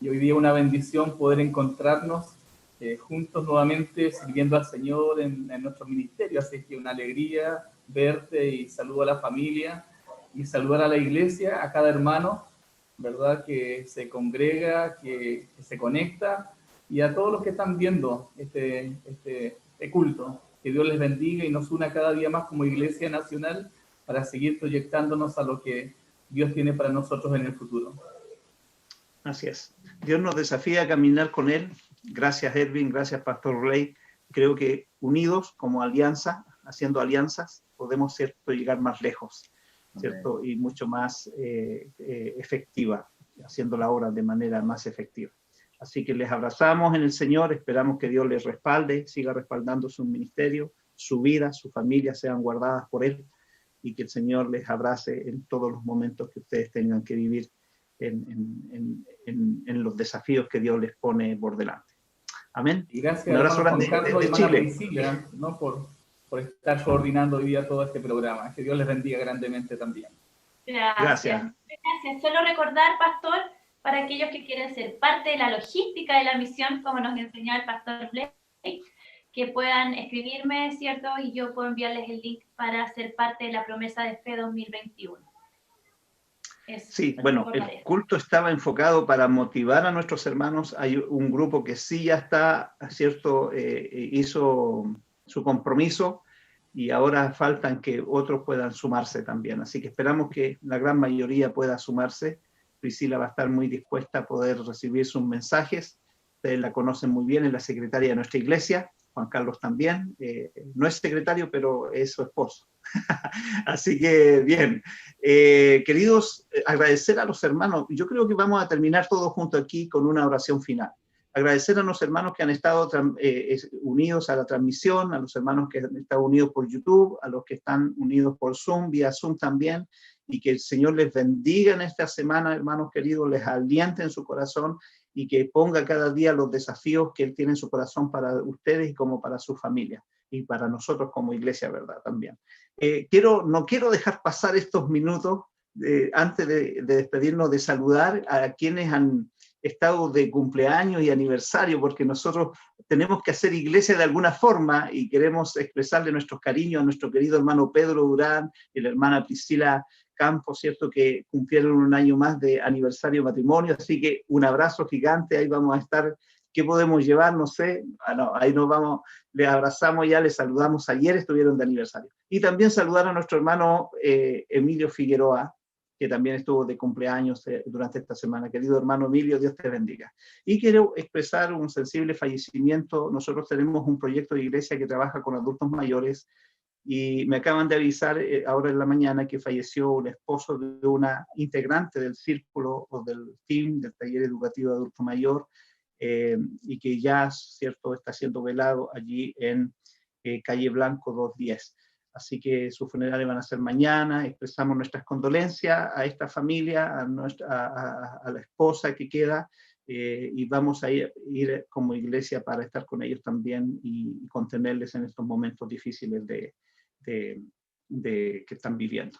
y hoy día una bendición poder encontrarnos juntos nuevamente sirviendo al Señor en nuestro ministerio. Así que una alegría verte, y saludo a la familia y saludar a la iglesia, a cada hermano, ¿verdad?, que se congrega, que se conecta, y a todos los que están viendo este culto. Que Dios les bendiga y nos una cada día más como Iglesia Nacional para seguir proyectándonos a lo que Dios tiene para nosotros en el futuro.
Así es. Dios nos desafía a caminar con Él. Gracias, Erwin. Gracias, pastor Rey. Creo que unidos como alianza, haciendo alianzas, podemos, ¿cierto?, llegar más lejos, ¿cierto? Y mucho más efectiva, haciendo la obra de manera más efectiva. Así que les abrazamos en el Señor, esperamos que Dios les respalde, siga respaldando su ministerio, su vida, su familia sean guardadas por Él, y que el Señor les abrace en todos los momentos que ustedes tengan que vivir en los desafíos que Dios les pone por delante. Amén.
Y gracias,
un abrazo grande
de
Chile.
Priscila, ¿no?, por estar coordinando hoy día todo este programa. Que Dios les bendiga grandemente también.
Gracias. Solo recordar, pastor, para aquellos que quieren ser parte de la logística de la misión, como nos enseñó el pastor Blake, que puedan escribirme, ¿cierto? Y yo puedo enviarles el link para ser parte de la promesa de fe 2021. Eso,
sí, bueno, el culto estaba enfocado para motivar a nuestros hermanos. Hay un grupo que sí ya está, ¿cierto? Hizo su compromiso y ahora faltan que otros puedan sumarse también. Así que esperamos que la gran mayoría pueda sumarse. Priscila va a estar muy dispuesta a poder recibir sus mensajes. Ustedes la conocen muy bien, es la secretaria de nuestra iglesia. Juan Carlos también. No es secretario, pero es su esposo. Así que, bien. Queridos, agradecer a los hermanos. Yo creo que vamos a terminar todos juntos aquí con una oración final. Agradecer a los hermanos que han estado unidos a la transmisión, a los hermanos que han estado unidos por YouTube, a los que están unidos por Zoom, vía Zoom también, y que el Señor les bendiga en esta semana, hermanos queridos, les aliente en su corazón y que ponga cada día los desafíos que Él tiene en su corazón para ustedes y como para su familia y para nosotros como iglesia, ¿verdad? También. No quiero dejar pasar estos minutos antes de despedirnos, de saludar a quienes han estado de cumpleaños y aniversario, porque nosotros tenemos que hacer iglesia de alguna forma y queremos expresarle nuestros cariños a nuestro querido hermano Pedro Durán y la hermana Priscila Campos, ¿cierto? Que cumplieron un año más de aniversario de matrimonio, así que un abrazo gigante, ahí vamos a estar. ¿Qué podemos llevar? No sé. No, ahí nos vamos, les abrazamos ya, les saludamos. Ayer estuvieron de aniversario. Y también saludar a nuestro hermano Emilio Figueroa, que también estuvo de cumpleaños durante esta semana. Querido hermano Emilio, Dios te bendiga. Y quiero expresar un sensible fallecimiento. Nosotros tenemos un proyecto de iglesia que trabaja con adultos mayores y me acaban de avisar ahora en la mañana que falleció el esposo de una integrante del círculo o del team del taller educativo de adulto mayor, y que ya, ¿cierto?, está siendo velado allí en Calle Blanco 210. Así que sus funerales van a ser mañana. Expresamos nuestras condolencias a esta familia, a la esposa que queda, y vamos a ir como iglesia para estar con ellos también y contenerles en estos momentos difíciles que están viviendo.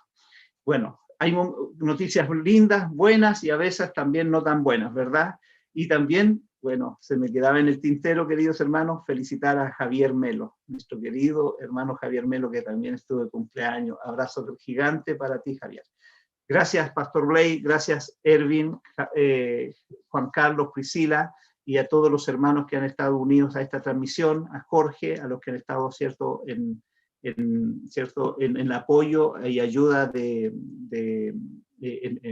Bueno, hay noticias lindas, buenas y a veces también no tan buenas, ¿verdad? Y también, bueno, se me quedaba en el tintero, queridos hermanos, felicitar a Javier Melo, nuestro querido hermano Javier Melo, que también estuvo de cumpleaños. Abrazo gigante para ti, Javier. Gracias, Pastor Blake, gracias, Erwin, Juan Carlos, Priscila, y a todos los hermanos que han estado unidos a esta transmisión, a Jorge, a los que han estado, ¿cierto?, en el apoyo y ayuda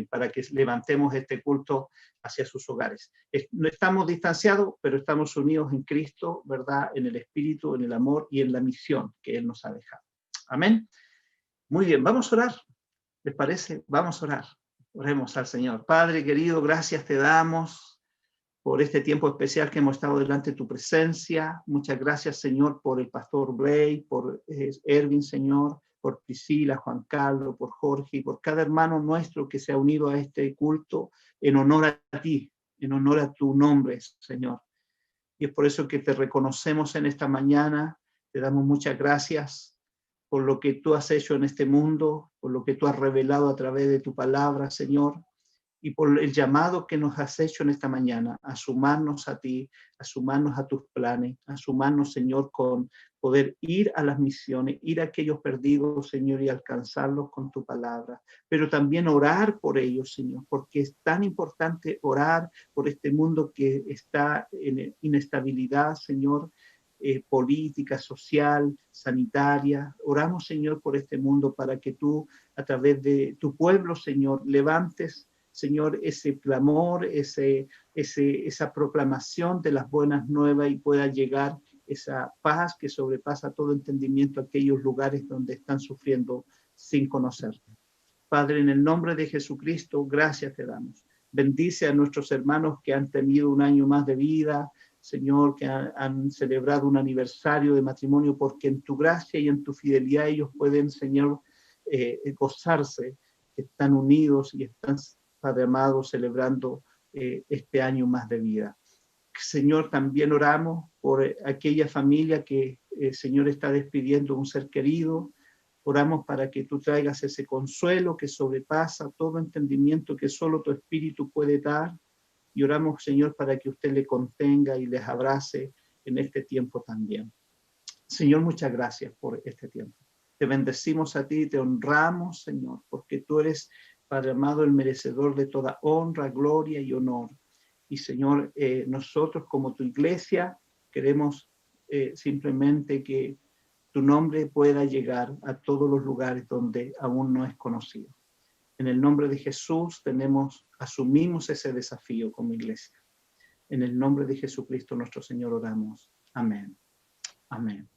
para que levantemos este culto hacia sus hogares. No estamos distanciados, pero estamos unidos en Cristo, ¿verdad?, en el Espíritu, en el amor y en la misión que Él nos ha dejado. Amén. Muy bien, vamos a orar. ¿Les parece? Vamos a orar. Oremos al Señor. Padre querido, gracias te damos por este tiempo especial que hemos estado delante de tu presencia. Muchas gracias, Señor, por el pastor Blake, por Erwin, Señor, por Priscila, Juan Carlos, por Jorge y por cada hermano nuestro que se ha unido a este culto en honor a ti, en honor a tu nombre, Señor. Y es por eso que te reconocemos en esta mañana, te damos muchas gracias por lo que tú has hecho en este mundo, por lo que tú has revelado a través de tu palabra, Señor, y por el llamado que nos has hecho en esta mañana, a sumarnos a ti, a sumarnos a tus planes, a sumarnos, Señor, con poder ir a las misiones, ir a aquellos perdidos, Señor, y alcanzarlos con tu palabra, pero también orar por ellos, Señor, porque es tan importante orar por este mundo que está en inestabilidad, Señor, política, social, sanitaria. Oramos, Señor, por este mundo para que tú, a través de tu pueblo, Señor, levantes, Señor, ese clamor, esa proclamación de las buenas nuevas y pueda llegar esa paz que sobrepasa todo entendimiento a aquellos lugares donde están sufriendo sin conocer. Padre, en el nombre de Jesucristo, gracias te damos. Bendice a nuestros hermanos que han tenido un año más de vida, Señor, que han celebrado un aniversario de matrimonio, porque en tu gracia y en tu fidelidad ellos pueden, Señor, gozarse, están unidos y están, Padre amado, celebrando este año más de vida. Señor, también oramos por aquella familia que, Señor, está despidiendo un ser querido. Oramos para que tú traigas ese consuelo que sobrepasa todo entendimiento que solo tu Espíritu puede dar. y oramos, Señor, para que usted le contenga y les abrace en este tiempo también. Señor, muchas gracias por este tiempo. Te bendecimos a ti y te honramos, Señor, porque tú eres, Padre amado, el merecedor de toda honra, gloria y honor. Y, Señor, nosotros como tu iglesia queremos simplemente que tu nombre pueda llegar a todos los lugares donde aún no es conocido. En el nombre de Jesús asumimos ese desafío como iglesia. En el nombre de Jesucristo nuestro Señor oramos. Amén. Amén.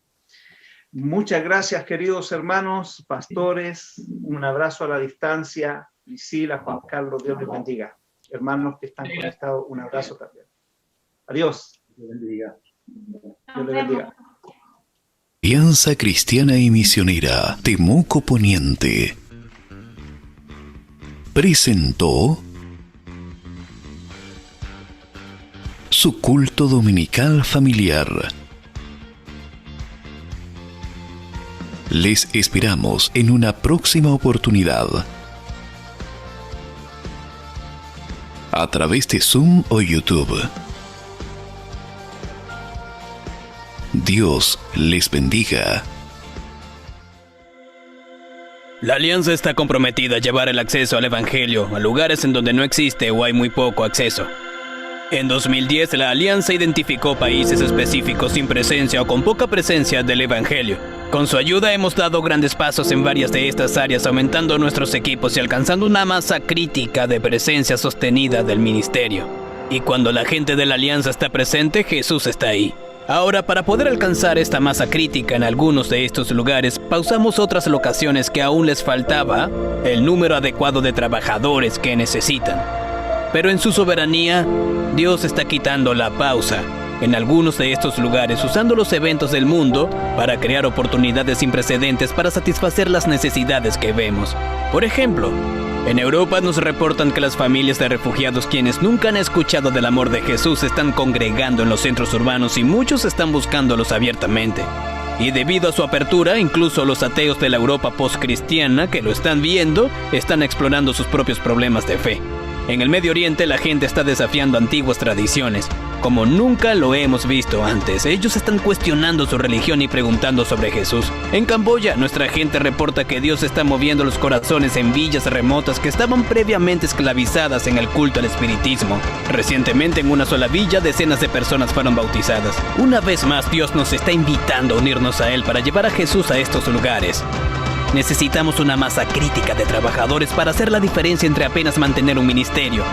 Muchas gracias, queridos hermanos, pastores. Un abrazo a la distancia. Priscila, Juan Carlos, Dios les bendiga. Hermanos que están conectados, un abrazo también. Adiós. Dios les bendiga. Dios les bendiga.
Alianza Cristiana y Misionera Temuco Poniente presentó su culto dominical familiar. Les esperamos en una próxima oportunidad a través de Zoom o YouTube. Dios les bendiga.
La Alianza está comprometida a llevar el acceso al Evangelio a lugares en donde no existe o hay muy poco acceso. En 2010, la Alianza identificó países específicos sin presencia o con poca presencia del Evangelio. Con su ayuda hemos dado grandes pasos en varias de estas áreas, aumentando nuestros equipos y alcanzando una masa crítica de presencia sostenida del ministerio. Y cuando la gente de la Alianza está presente, Jesús está ahí. Ahora, para poder alcanzar esta masa crítica en algunos de estos lugares, pausamos otras locaciones que aún les faltaba el número adecuado de trabajadores que necesitan. Pero en su soberanía, Dios está quitando la pausa en algunos de estos lugares, usando los eventos del mundo para crear oportunidades sin precedentes para satisfacer las necesidades que vemos. Por ejemplo, en Europa nos reportan que las familias de refugiados quienes nunca han escuchado del amor de Jesús se están congregando en los centros urbanos y muchos están buscándolos abiertamente. Y debido a su apertura, incluso los ateos de la Europa postcristiana que lo están viendo, están explorando sus propios problemas de fe. En el Medio Oriente la gente está desafiando antiguas tradiciones, como nunca lo hemos visto antes. Ellos están cuestionando su religión y preguntando sobre Jesús. En Camboya, nuestra gente reporta que Dios está moviendo los corazones en villas remotas que estaban previamente esclavizadas en el culto al espiritismo. Recientemente, en una sola villa, decenas de personas fueron bautizadas. Una vez más, Dios nos está invitando a unirnos a Él para llevar a Jesús a estos lugares. Necesitamos una masa crítica de trabajadores para hacer la diferencia entre apenas mantener un ministerio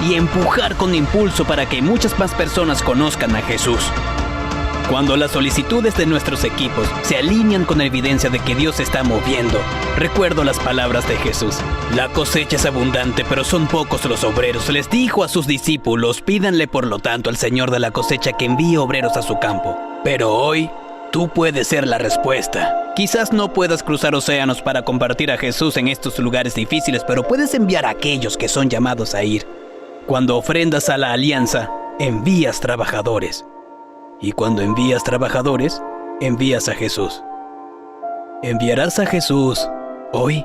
y empujar con impulso para que muchas más personas conozcan a Jesús. Cuando las solicitudes de nuestros equipos se alinean con la evidencia de que Dios se está moviendo, recuerdo las palabras de Jesús. La cosecha es abundante, pero son pocos los obreros. Les dijo a sus discípulos, pídanle por lo tanto al Señor de la cosecha que envíe obreros a su campo. Pero hoy, tú puedes ser la respuesta. Quizás no puedas cruzar océanos para compartir a Jesús en estos lugares difíciles, pero puedes enviar a aquellos que son llamados a ir. Cuando ofrendas a la alianza, envías trabajadores. Y cuando envías trabajadores, envías a Jesús. ¿Enviarás a Jesús hoy?